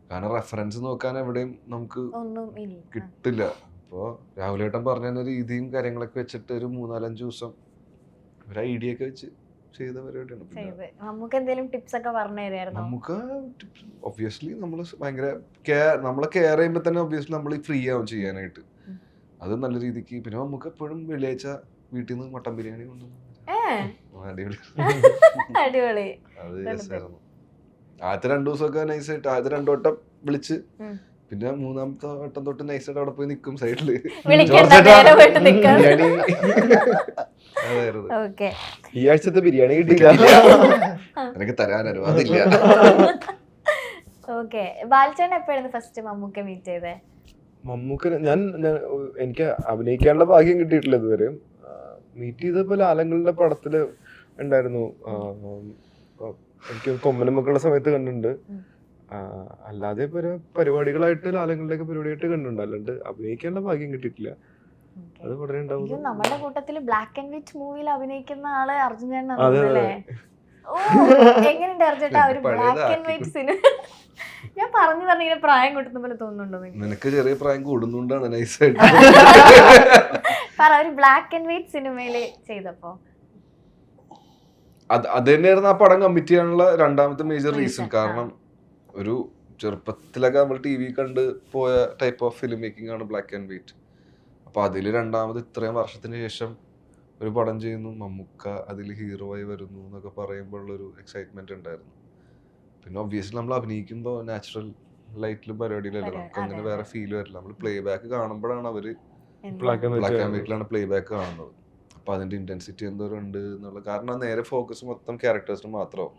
Speaker 4: കാരണം റെഫറൻസ് നോക്കാൻ എവിടെയും നമുക്ക് കിട്ടില്ല. അപ്പോ രാഹുലേട്ടൻ പറഞ്ഞ രീതിയും കാര്യങ്ങളൊക്കെ വെച്ചിട്ട് ഒരു 3-4-5 ദിവസം ഒരു ഐഡിയ ഒക്കെ വെച്ച് ചെയ്ത പരിപാടിയാണ്. നമുക്ക് ഒബ്വിയസ്ലി നമ്മള് ഭയങ്കര നമ്മളെ കെയർ ചെയ്യുമ്പോ തന്നെ ഒബ്വിയസ്ലി നമ്മൾ ഫ്രീ ആവും ചെയ്യാനായിട്ട്. അത് നല്ല രീതിക്ക്. പിന്നെ നമുക്ക് എപ്പോഴും വെള്ളിയാഴ്ച വീട്ടിൽ നിന്ന് മട്ടൻ ബിരിയാണി കൊണ്ടുവന്നു.
Speaker 1: അടിപൊളി.
Speaker 4: അത് രസമായിരുന്നു. ആദ്യത്തെ 2 ദിവസമൊക്കെ നൈസായിട്ട്, ആദ്യത്തെ 2 വട്ടം വിളിച്ച്, പിന്നെ 3-ാമത്തെ വട്ടം തൊട്ട് നൈസായിട്ട് അവിടെ പോയി നിൽക്കും സൈഡില്.
Speaker 2: ഈ ആഴ്ചത്തെ ബിരിയാണി കിട്ടില്ല,
Speaker 4: എനിക്ക് തരാൻ അനുവാദമില്ല.
Speaker 2: മമ്മൂക്ക എനിക്ക് അഭിനയിക്കാനുള്ള ഭാഗ്യം കിട്ടിയിട്ടില്ല ഇതുവരെ. മീറ്റ് ചെയ്തപ്പോൾ ലാലങ്ങളുടെ പടത്തില് ഉണ്ടായിരുന്നു. എനിക്ക് കൊമ്മന മക്കളുടെ സമയത്ത് കണ്ടിട്ടുണ്ട്. അല്ലാതെ പരിപാടികളായിട്ട് ലാലങ്ങളുടെയൊക്കെ പരിപാടിയായിട്ട് കണ്ടിട്ടുണ്ട്. അല്ലാണ്ട് അഭിനയിക്കാനുള്ള ഭാഗ്യം കിട്ടിയിട്ടില്ല. അത് വളരെ ഉണ്ടാവും.
Speaker 1: നമ്മുടെ കൂട്ടത്തില് ബ്ലാക്ക് ആൻഡ് വൈറ്റ് മൂവിയിൽ അഭിനയിക്കുന്ന ആള് അർജുൻ ചേട്ടൻ. എങ്ങനെയുണ്ട് അർജുൻ ഒരു ബ്ലാക്ക് ആൻഡ് വൈറ്റ് സിനിമ? ഞാൻ പറഞ്ഞിങ്ങനെ പ്രായം കൂട്ടുന്ന പോലെ തോന്നുന്നുണ്ടോ?
Speaker 4: നിനക്ക് ചെറിയ പ്രായം കൂടുന്നുണ്ടാണ് നൈസായിട്ട്.
Speaker 1: ഒരു ബ്ലാക്ക് ആൻഡ് വൈറ്റ് സിനിമയില് ചെയ്തപ്പോ
Speaker 4: അത് തന്നെയായിരുന്നു ആ പടം കമ്മിറ്റ് ചെയ്യാനുള്ള രണ്ടാമത്തെ മേജർ റീസൺ. കാരണം ഒരു ചെറുപ്പത്തിലൊക്കെ നമ്മൾ TV കണ്ട് പോയ ടൈപ്പ് ഓഫ് ഫിലിം മേക്കിംഗ് ആണ് ബ്ലാക്ക് ആൻഡ് വൈറ്റ്. അപ്പൊ അതിൽ രണ്ടാമത് ഇത്രയും വർഷത്തിന് ശേഷം ഒരു പടം ചെയ്യുന്നു, മമ്മൂക്ക അതിൽ ഹീറോ ആയി വരുന്നു എന്നൊക്കെ പറയുമ്പോൾ ഉള്ളൊരു എക്സൈറ്റ്മെന്റ് ഉണ്ടായിരുന്നു. പിന്നെ ഒബ്വിയസ്ലി നമ്മൾ അഭിനയിക്കുമ്പോൾ നാച്ചുറൽ ലൈറ്റിലും പരിപാടിയിലല്ല, നമുക്ക് അങ്ങനെ വേറെ ഫീൽ വരില്ല. നമ്മൾ പ്ലേ ബാക്ക് കാണുമ്പോഴാണ് അവര് ബ്ലാക്ക് ആൻഡ് വൈറ്റിലാണ് പ്ലേ ബാക്ക് കാണുന്നത്. അപ്പൊ അതിന്റെ ഇന്റൻസിറ്റി എന്തോരം ഉണ്ട് എന്നുള്ള കാരണം നേരെ ഫോക്കസ് മൊത്തം ക്യാരക്ടേഴ്സിന് മാത്രമാവും.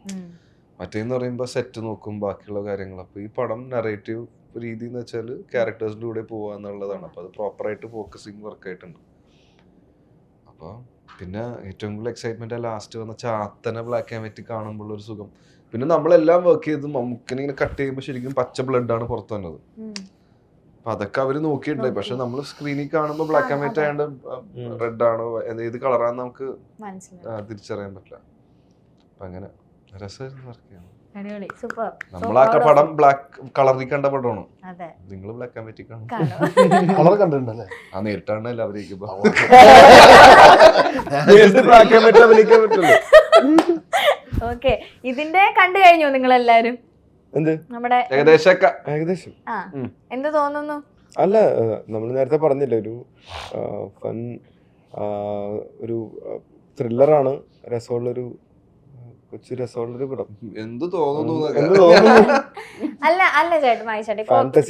Speaker 4: മറ്റേന്ന് പറയുമ്പോൾ സെറ്റ് നോക്കും, ബാക്കിയുള്ള കാര്യങ്ങൾ. അപ്പൊ ഈ പടം നറേറ്റീവ് രീതി എന്ന് വെച്ചാൽ ക്യാരക്ടേഴ്സിന്റെ കൂടെ പോവുക എന്നുള്ളതാണ്. അപ്പൊ അത് പ്രോപ്പറായിട്ട് ഫോക്കസിങ് വർക്ക് ആയിട്ടുണ്ട്. അപ്പൊ പിന്നെ ഏറ്റവും കൂടുതൽ എക്സൈറ്റ്മെന്റ് ലാസ്റ്റ് വന്ന ചാത്തനെ ബ്ലാക്ക് ആൻഡ് വൈറ്റ് കാണുമ്പോൾ ഒരു സുഖം. പിന്നെ നമ്മളെല്ലാം വർക്ക് ചെയ്ത് മമ്മൂക്കിനെ ഇങ്ങനെ കട്ട് ചെയ്യുമ്പോൾ ശരിക്കും പച്ച ബ്ലഡ് ആണ് പുറത്തു വന്നത്. അപ്പൊ അതൊക്കെ അവര് നോക്കിയിട്ടുണ്ടായി. പക്ഷെ നമ്മൾ സ്ക്രീനിൽ കാണുമ്പോൾ ബ്ലാക്ക് ആൻഡ് വൈറ്റ് ആയതുകൊണ്ട് റെഡ് ആണോ ഏത് കളറാന്ന് നമുക്ക് തിരിച്ചറിയാൻ പറ്റില്ല. അപ്പൊ അങ്ങനെ രസമായിരുന്നു വർക്ക് ചെയ്യാൻ. നമ്മളാക്ക പടം ബ്ലാക്ക് കളറിൽ കണ്ട പടമാണ്. നിങ്ങൾ ബ്ലാക്ക് ആൻഡ് വൈറ്റ്
Speaker 3: കളർ കണ്ടിട്ടുണ്ടല്ലേ?
Speaker 4: ആ നേരിട്ടാണ് എല്ലാവരേക്കും
Speaker 1: ഇതിന്റെ കണ്ടു കഴിഞ്ഞു നിങ്ങൾ എല്ലാരും? നമ്മുടെ
Speaker 2: ഏകദേശം
Speaker 1: എന്ത് തോന്നുന്നു?
Speaker 2: അല്ല, നമ്മൾ നേരത്തെ പറഞ്ഞില്ലേ, ഒരു ഫൺ ഒരു ത്രില്ലറാണ്, രസമുള്ളൊരു കൊച്ചു രസമുള്ളൊരു പടം.
Speaker 4: എന്ത് തോന്നുന്നു?
Speaker 1: അല്ല അല്ല ചേട്ടൻ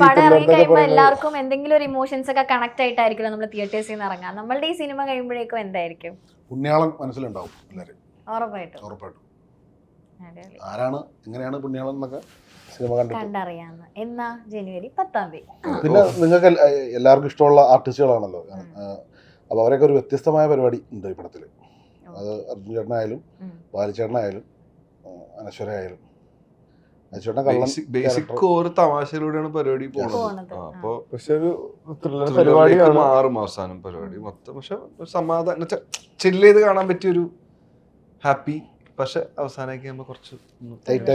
Speaker 1: പടം ഇറങ്ങി കഴിയുമ്പോ എല്ലാവർക്കും എന്തെങ്കിലും ഒരു ഇമോഷൻസ് ഒക്കെ കണക്ട് ആയിട്ടായിരിക്കും നമ്മൾ തിയേറ്റേഴ്സിൽ നിന്ന് ഇറങ്ങാം. നമ്മളുടെ ഈ സിനിമ കഴിയുമ്പോഴേക്കും എന്തായിരിക്കും?
Speaker 3: പുണ്യാളൻ മനസ്സിലുണ്ടാവും എല്ലാവരും.
Speaker 1: ഉറപ്പായിട്ടും
Speaker 3: ആരാണ് എങ്ങനെയാണ് പുണ്യാളൻ എന്നൊക്കെ സിനിമ
Speaker 1: കണ്ടറിയാന്ന്. എന്നാ ജനുവരി 10-ാം തീയതി.
Speaker 3: പിന്നെ നിങ്ങൾക്ക് എല്ലാവർക്കും ഇഷ്ടമുള്ള ആർട്ടിസ്റ്റുകളാണല്ലോ, അപ്പൊ അവരൊക്കെ ഒരു വ്യത്യസ്തമായ പരിപാടി ഉണ്ട് ഈ പടത്തില്. അത് അർജുൻ ചേട്ടനായാലും ബാലിച്ചേട്ടനായാലും അനശ്വരയായാലും അശ്വേട്ടൻ കള്ളൻ
Speaker 4: ബേസിക് ഓരോ തമാശയിലൂടെയാണ് പരിപാടി പോണത്.
Speaker 1: പോണത്.
Speaker 4: അപ്പൊ
Speaker 2: പക്ഷെ ഒരു ത്രില്ലർ പരിപാടിയാണ്.
Speaker 4: മാറും അവസാനം പരിപാടി മൊത്തം. പക്ഷെ സമാധാനം ചില്ല് ചെയ്ത് കാണാൻ പറ്റിയൊരു ഹാപ്പി. പക്ഷെ അവസാനമാക്കി നമ്മൾ കുറച്ച്
Speaker 3: ടൈറ്റ്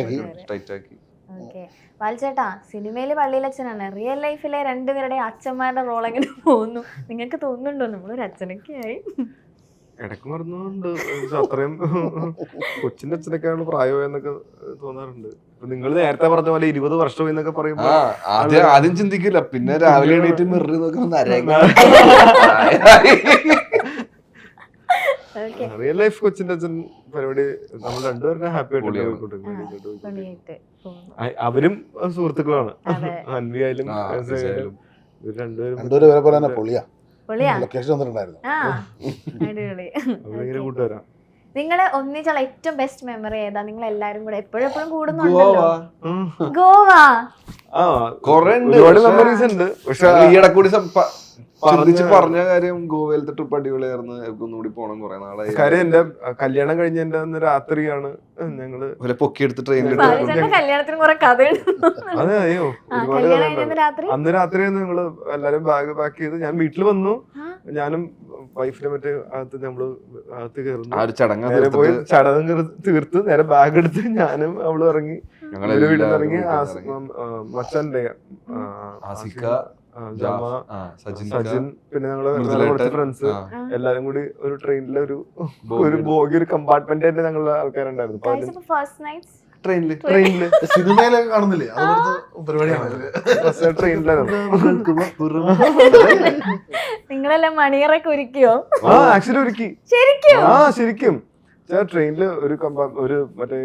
Speaker 4: ആക്കി.
Speaker 1: ഓക്കെ, വാൽച്ചേട്ടാ സിനിമയില് പള്ളിയിലച്ഛനാണ്, റിയൽ ലൈഫിലെ രണ്ടുപേരുടെ അച്ഛന്മാരുടെ റോൾ എങ്ങനെ പോകുന്നു? നിങ്ങൾക്ക് തോന്നുന്നുണ്ടോ നമ്മളൊരു അച്ഛനൊക്കെ ആയി?
Speaker 2: ഇടയ്ക്ക് മറന്നുകൊണ്ട് അത്രയും കൊച്ചിന്റെ അച്ഛനൊക്കെയാണ് പ്രായമായെന്നൊക്കെ തോന്നാറുണ്ട്. നിങ്ങൾ നേരത്തെ പറഞ്ഞ പോലെ 20 വർഷം എന്നൊക്കെ പറയുമ്പോ
Speaker 4: ആദ്യം ചിന്തിക്കില്ല, പിന്നെ രാവിലെ എണീറ്റ് മിററി നോക്കുമ്പോ
Speaker 2: റിയൽ ലൈഫ് കൊച്ചിന്റെ അച്ഛൻ പരിപാടി നമ്മൾ രണ്ടുപേരും ഹാപ്പി ആയിട്ട് അവരും സുഹൃത്തുക്കളാണ്. അൻവി ആയാലും
Speaker 3: രണ്ടുപേരും ഇവരെ പോലെ തന്നെ പൊളിയാ. ലൊക്കേഷൻ വന്നിട്ടുണ്ടായിരുന്നു.
Speaker 2: ഭയങ്കര കൂട്ടുകാരാ.
Speaker 1: നിങ്ങളെ ഒന്നിച്ചുള്ള ഏറ്റവും ബെസ്റ്റ് മെമ്മറി ഏതാ? നിങ്ങൾ എല്ലാരും കൂടെ എപ്പോഴും കൂടുന്നുണ്ടല്ലോ. ഗോവ
Speaker 2: ഒരുപാട് മെമ്മറീസ് ഉണ്ട്. പക്ഷെ
Speaker 4: ഈയിടെ കൂടി പറഞ്ഞ കാര്യം ഗോവയിലത്തെ ട്രിപ്പ് അടിപൊളിയായിരുന്നു. ഒന്നുകൂടി പോണം കുറെ നാളായി.
Speaker 2: കാര്യം എന്റെ കല്യാണം കഴിഞ്ഞ അന്ന് രാത്രിയാണ് ഞങ്ങള്
Speaker 4: പൊക്കിയെടുത്ത് ട്രെയിനിലിട്ട്.
Speaker 1: കല്യാണത്തിന് കുറെ കഥയുണ്ട്.
Speaker 2: അതെ, അയ്യോ ഒരുപാട് അന്ന് രാത്രി ഞങ്ങള് എല്ലാരും ബാഗ് പാക്ക് ചെയ്ത് ഞാൻ വീട്ടിൽ വന്നു. ഞാനും വൈഫിനെ മറ്റേ അകത്ത് നമ്മള് അകത്ത് കയറുന്നു. നേരെ പോയി ചടങ്ങ് തീർത്ത് നേരെ ബാഗ് എടുത്ത് ഞാനും അവളും ഇറങ്ങി. വീട്ടിൽ നിന്ന് ഇറങ്ങി മച്ചാന്റെ സജിൻ പിന്നെ ഞങ്ങള് കുറച്ച് ഫ്രണ്ട്സ് എല്ലാരും കൂടി ഒരു ട്രെയിനിലെ ഒരു ബോഗി ഒരു കമ്പാർട്ട്മെന്റ് ആയിട്ട് ഞങ്ങളുടെ ആൾക്കാരുണ്ടായിരുന്നു. ട്രെയിനില്
Speaker 3: സിനിമയിലൊക്കെ കാണുന്നില്ലേ, അതുപോലത്തെ പരിപാടിയാണ്
Speaker 2: ട്രെയിനിലായിരുന്നു.
Speaker 1: നിങ്ങളെല്ലാം മണിയറൊക്കെ ഒരുക്കിയോ?
Speaker 2: ആക്ച്വലി ഒരുക്കി. ശരിക്കും ട്രെയിനില് ഒരു മറ്റേ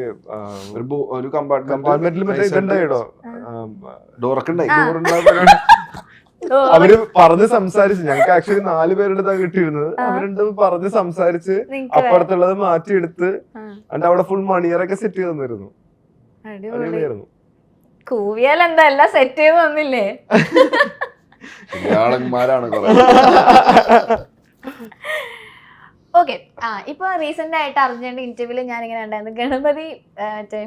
Speaker 4: ഒരു കമ്പാർട്ട്മെന്റിൽ
Speaker 2: മറ്റേ ഇതുണ്ടായിടോ
Speaker 4: ഡോറൊക്കെ
Speaker 2: അവര് പറഞ്ഞ് സംസാരിച്ച് ഞങ്ങൾക്ക് ആക്ച്വലി 4 പേരുടെ കിട്ടിയിരുന്നത്. അവരുണ്ട് പറഞ്ഞ് സംസാരിച്ച് അപ്പുറത്തുള്ളത് മാറ്റിയെടുത്ത് എന്നിട്ട് അവിടെ ഫുൾ മണിയറൊക്കെ സെറ്റ് ചെയ്ത് തന്നിരുന്നു. അടിപൊളിയായിരുന്നു.
Speaker 1: കൂവിയാൽ എന്താ എല്ലാം സെറ്റ് ചെയ്ത് തന്നില്ലേ?
Speaker 4: ആളന്മാരാണ്.
Speaker 1: ഓക്കെ, ഇപ്പൊ റീസെന്റ് ആയിട്ട് അർജുന്റെ ഇന്റർവ്യൂല് ഞാൻ ഇങ്ങനെ ഉണ്ടായിരുന്നു, ഗണപതി മറ്റേ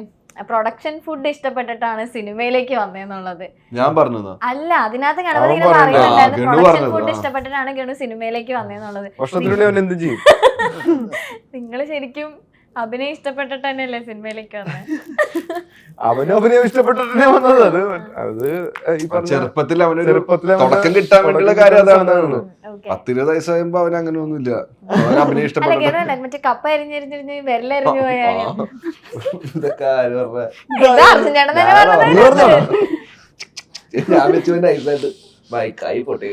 Speaker 1: പ്രൊഡക്ഷൻ ഫുഡ് ഇഷ്ടപ്പെട്ടിട്ടാണ് സിനിമയിലേക്ക് വന്നേന്നുള്ളത്.
Speaker 4: ഞാൻ പറഞ്ഞത്
Speaker 1: അല്ല, അതിനകത്ത് ഗണപതി ഇങ്ങനെ പറയുന്നുണ്ടായിരുന്നു പ്രൊഡക്ഷൻ ഫുഡ് ഇഷ്ടപ്പെട്ടിട്ടാണ് ഗണു സിനിമയിലേക്ക് വന്നേന്നുള്ളത്. നിങ്ങള് ശരിക്കും അഭിനയം ഇഷ്ടപ്പെട്ടിട്ട് തന്നെയല്ലേ സിനിമയിലേക്ക് വന്നത്?
Speaker 2: അവന് അഭിനയം ഇഷ്ടപ്പെട്ടിട്ടേ വന്നത്. അത്
Speaker 4: ചെറുപ്പത്തിൽ അവന് തുടക്കം കിട്ടാൻ വേണ്ടിയുള്ള കാര്യം അതാണ്. 10-20 വയസ്സാകുമ്പോ അവന് അങ്ങനെ ഒന്നുമില്ല. അഭിനയം ഇഷ്ടപ്പെട്ടു.
Speaker 1: മറ്റേ കപ്പ അരിഞ്ഞരിഞ്ഞിരിഞ്ഞ് വിരലരിഞ്ഞു പോയാൽ
Speaker 4: ഞാൻ വെച്ചു നൈസായിട്ട് ബൈക്കായി പോട്ടെ.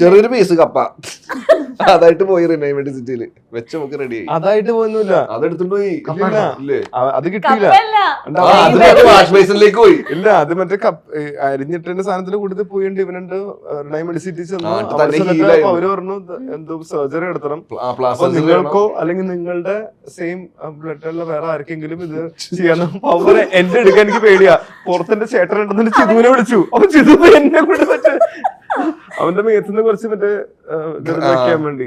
Speaker 4: ചെറിയൊരു പീസ് കപ്പ അതായിട്ട് പോയി റിനൈൻമെന്റ് സിറ്റിയില് വെച്ച് നമുക്ക് റെഡിയായി.
Speaker 2: അതായിട്ട് പോകുന്നില്ല,
Speaker 4: അതെടുത്തിട്ട് പോയി.
Speaker 2: അത് കിട്ടിയില്ല.
Speaker 4: വാഷ് ബേസിനിലേക്ക് പോയി.
Speaker 2: ഇല്ല, അത് മറ്റേ അരിഞ്ഞിട്ടതിന്റെ സാധനത്തിന് കൂടുതൽ പോയിണ്ട്. ഇവനുണ്ട് റിനൈൻമെന്റ് സിറ്റി ചെന്നു. അവര് പറഞ്ഞു എന്തോ സർജറി എടുത്തണം. നിങ്ങൾക്കോ അല്ലെങ്കിൽ നിങ്ങളുടെ സെയിം ബ്ലഡ് ഉള്ള വേറെ ആർക്കെങ്കിലും ഇത് ചെയ്യണം. അവരെ എന്റെ എടുക്കാൻ എനിക്ക് പേടിയാ. പുറത്തെന്റെ ചേട്ടൻ ഉണ്ടെന്ന് ചിതുവിനെ വിളിച്ചു. അപ്പൊ ചിതു എന്നെ കൊണ്ട് പറ്റ അവന്റെ മേത്തുനിന്ന് കുറച്ച് മറ്റേ വെക്കാൻ വേണ്ടി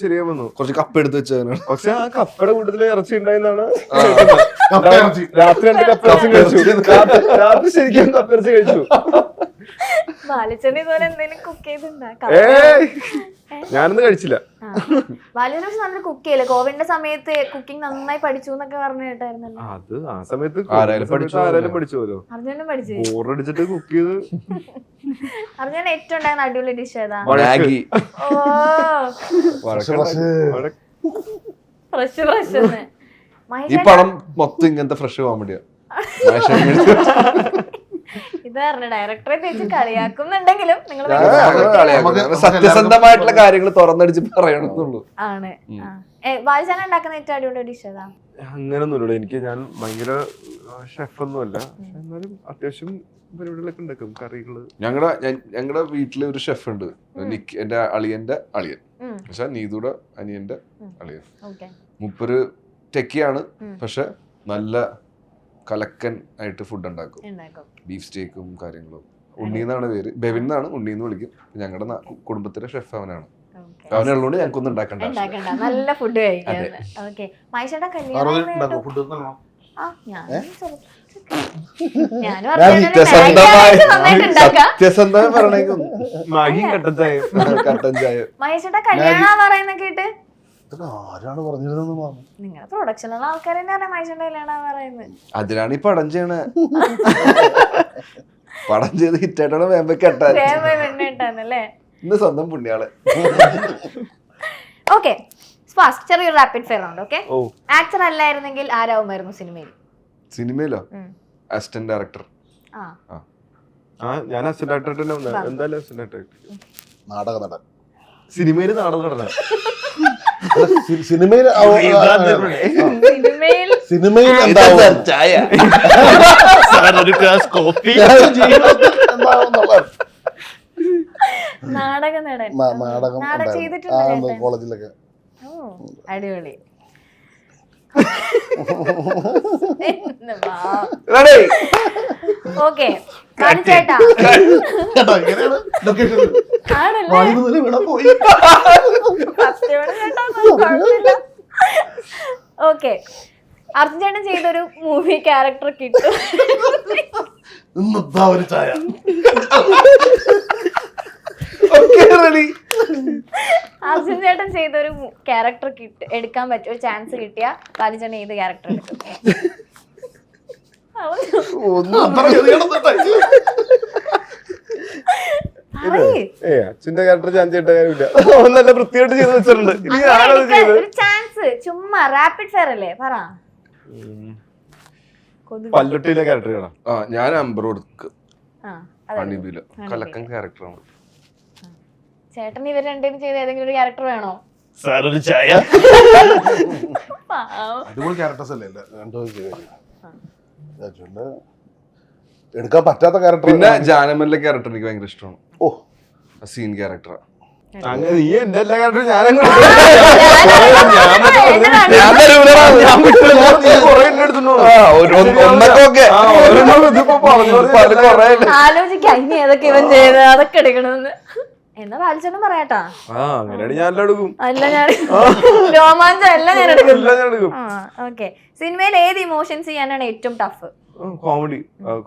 Speaker 2: ശരിയാ വന്നു.
Speaker 4: കുറച്ച് കപ്പ എടുത്ത് വെച്ചാണ്.
Speaker 2: പക്ഷെ ആ കപ്പയുടെ കൂട്ടത്തില് ഇറച്ചി ഉണ്ടായെന്നാണ്. രാത്രി 2 കപ്പിറച്ചി കഴിച്ചു. രാത്രി ശരിക്കും കപ്പിറച്ചി കഴിച്ചു. ഞാനൊന്നും കഴിച്ചില്ല.
Speaker 1: ബാലുവിനെ നല്ല കുക്ക് ചെയ്യില്ല. കോവിഡിന്റെ സമയത്ത് കുക്കിംഗ് നന്നായി പഠിച്ചു എന്നൊക്കെ പറഞ്ഞു കേട്ടായിരുന്നല്ലോ.
Speaker 2: അത് ആ സമയത്ത് ആരായാലും പഠിച്ചുവല്ലോ.
Speaker 1: അർജുനും പഠിച്ചു.
Speaker 2: ബോറടിച്ചിട്ട് കുക്ക് ചെയ്ത്.
Speaker 1: അർജുന ഏറ്റവും ഉണ്ടായിരുന്ന അടിപൊളി ഡിഷ് ഏതാ? ഫ്രഷ്.
Speaker 4: ഈ പടം മൊത്തം ഇങ്ങനത്തെ ഫ്രഷ് കോമഡിയാ.
Speaker 1: ഇത് ഡയറക്ടറെ തേച്ച് കളിയാക്കുന്നുണ്ടെങ്കിലും നിങ്ങൾ
Speaker 4: സത്യസന്ധമായിട്ടുള്ള കാര്യങ്ങൾ തുറന്നടിച്ച് പറയണമെന്നുള്ളൂ.
Speaker 1: ആണ്. വാൽചാന ഉണ്ടാക്കുന്ന ഏറ്റവും അടിപൊളി ഡിഷ് ഏതാ?
Speaker 2: അങ്ങനൊന്നുമില്ല. എനിക്ക് ഞാൻ ഭയങ്കര ഷെഫ് ഒന്നുമല്ല. എന്നാലും അത്യാവശ്യം പരിപാടികളൊക്കെ ഉണ്ടാക്കും. കറികള്
Speaker 4: ഞങ്ങളുടെ വീട്ടില് ഒരു ഷെഫ് ഉണ്ട്. എന്റെ അളിയന്റെ അളിയൻ, പക്ഷെ നീതുടെ അനിയന്റെ അളിയൻ. മുപ്പൊരു ടെക്കിയാണ്, പക്ഷെ നല്ല കലക്കൻ ആയിട്ട് ഫുഡ് ഉണ്ടാക്കും. ബീഫ് സ്റ്റേക്കും കാര്യങ്ങളും. ഉണ്ണി എന്നാണ് പേര്. ബെവിൻ എന്നാണ്, ഉണ്ണി എന്ന് വിളിക്കും. ഞങ്ങളുടെ കുടുംബത്തിലെ ഷെഫ് അവനാണ്. അവനുള്ളതുകൊണ്ട് ഞങ്ങൾക്കൊന്നും ഉണ്ടാക്കണ്ട.
Speaker 1: ഉണ്ടാക്കണ്ട, നല്ല ഫുഡ് കഴിക്കാന്ന്. ഓക്കെ, മഹേഷേട്ടാ കല്യാണം
Speaker 3: ഫുഡ്
Speaker 4: സത്യസന്ധമായി പറയണെങ്കിൽ
Speaker 2: മാഗിയും കട്ടൻ ചായയും.
Speaker 4: കട്ടൻ ചായ.
Speaker 1: മഹേഷേട്ടാ കല്യാണം പറയുന്ന കേട്ട്
Speaker 3: ആരാണ് പറഞ്ഞിരുന്നെന്ന് പറഞ്ഞു.
Speaker 1: നിങ്ങളുടെ പ്രൊഡക്ഷനുള്ള ആൾക്കാർ തന്നെയാണ് മഹേഷേട്ടാ കല്യാണം പറയുന്നത്.
Speaker 4: അതിനാണ് ഈ പടം ചെയ്യണ. പടം ചെയ്ത് ഹിറ്റായിട്ടാണ് വേമ്പ കെട്ടാൻ.
Speaker 1: പെണ്ണിട്ടാന്നല്ലേ
Speaker 4: ഇന്ന് സ്വന്തം പുണ്യാള്.
Speaker 1: ഓക്കെ, ഫാസ്റ്റ് ചെറിയൊരു റാപ്പിഡ് ഫയർ ഉണ്ട്. ഓക്കെ,
Speaker 2: ഓ,
Speaker 1: ആക്ടർ അല്ലായിരുന്നെങ്കിൽ ആരാവുമായിരുന്നു സിനിമയിൽ?
Speaker 4: സിനിമയിലോ? Assistant director.
Speaker 1: ആ,
Speaker 2: ഞാൻ അസിസ്റ്റന്റ് ഡയറക്ടർ തന്നെ എന്തായാലും അസിസ്റ്റന്റ് ഡയറക്ടർ.
Speaker 3: നാടക നടൻ.
Speaker 2: സിനിമയില് നാടകം നടന്ന
Speaker 3: സിനിമയിൽ
Speaker 1: സിനിമയിൽ
Speaker 3: സിനിമയിൽ എന്താവും?
Speaker 4: ചായ.
Speaker 2: ഒരു ഗ്ലാസ് കോഫി.
Speaker 1: നാടക നടൻ.
Speaker 3: നാടകം
Speaker 1: നാടകം ചെയ്തിട്ടുണ്ടോ ചേട്ടൻ?
Speaker 3: കോളേജിലൊക്കെ.
Speaker 1: ഓ, അടിപൊളി. ഓക്കെ, ചേട്ടാ
Speaker 3: ഇങ്ങനെയാണ് ലൊക്കേഷൻ.
Speaker 1: ആണല്ലേ? ഓക്കെ, അർജുൻ ചേട്ടൻ ചെയ്തൊരു മൂവി ക്യാരക്ടർ കിട്ടും.
Speaker 3: ഇന്നത്തെ ഒരു ചായ.
Speaker 1: അർജുൻ ചേട്ടൻ ചെയ്തൊരു ക്യാരക്ടർ എടുക്കാൻ പറ്റും, ഒരു ചാൻസ് കിട്ടിയ ബാലിച്ചേട്ടൻ ഏത് ക്യാരക്ടർ എടുക്കും?
Speaker 2: അച്ഛന്റെ ക്യാരക്ടർ ചാൻസ് ചെയ്യേണ്ട കാര്യമില്ല. നല്ല വൃത്തിയായിട്ട് ചെയ്ത് വെച്ചിട്ടുണ്ട്. ഇനി ഞാനത് ചെയ്ത്
Speaker 1: ഒരു ചാൻസ് ചുമ്മാ റാപ്പിഡ് ഫയർ അല്ലേ, പറ.
Speaker 2: പല്ലുട്ടിയിലെ ക്യാരക്ടർ കാണാം.
Speaker 4: ഞാൻ അമ്പറോടുക്ക്
Speaker 1: ആ,
Speaker 4: പണിബിയില് കലക്കൻ ക്യാരക്ടറാണ്.
Speaker 1: ചേട്ടൻ ഇവർ രണ്ടുപേരും ചെയ്ത ഏതെങ്കിലും ഒരു ക്യാരക്ടർ വേണോ?
Speaker 2: സാർ ഒരു ചായ.
Speaker 3: അടിപൊളി ക്യാരക്ടേഴ്സ് അല്ലേ രണ്ടുപേരും ചെയ്തത്. എടുക്കാൻ പറ്റാത്ത ക്യാരക്ടർ.
Speaker 4: പിന്നെ ജാനമലിന്റെ ക്യാരക്ടർ എനിക്ക് ഭയങ്കര ഇഷ്ടമാണ്.
Speaker 3: ഓ,
Speaker 4: സീൻ ക്യാരക്ടറാ.
Speaker 2: അങ്ങനെ നീ എന്റെ എല്ലാ ക്യാരക്ടറും ഞാൻ
Speaker 1: ആലോചിക്കാം ഇനി ഏതൊക്കെ ഇവൻ ചെയ്ത് അതൊക്കെ എടുക്കണമെന്ന്. എന്നാ ബാലിച്ചേട്ടൻ പറയാട്ടാ.
Speaker 2: അങ്ങനെയാണ് ഞാൻ എല്ലാം എടുക്കും.
Speaker 1: അല്ല, ഞാൻ രോമാഞ്ചം എല്ലാം ഞാൻ എടുക്കും.
Speaker 2: എടുക്കും.
Speaker 1: ഓക്കെ, സിനിമയിൽ ഏത് ഇമോഷൻസ് ചെയ്യാനാണ് ഏറ്റവും ടഫ്?
Speaker 2: കോമഡി.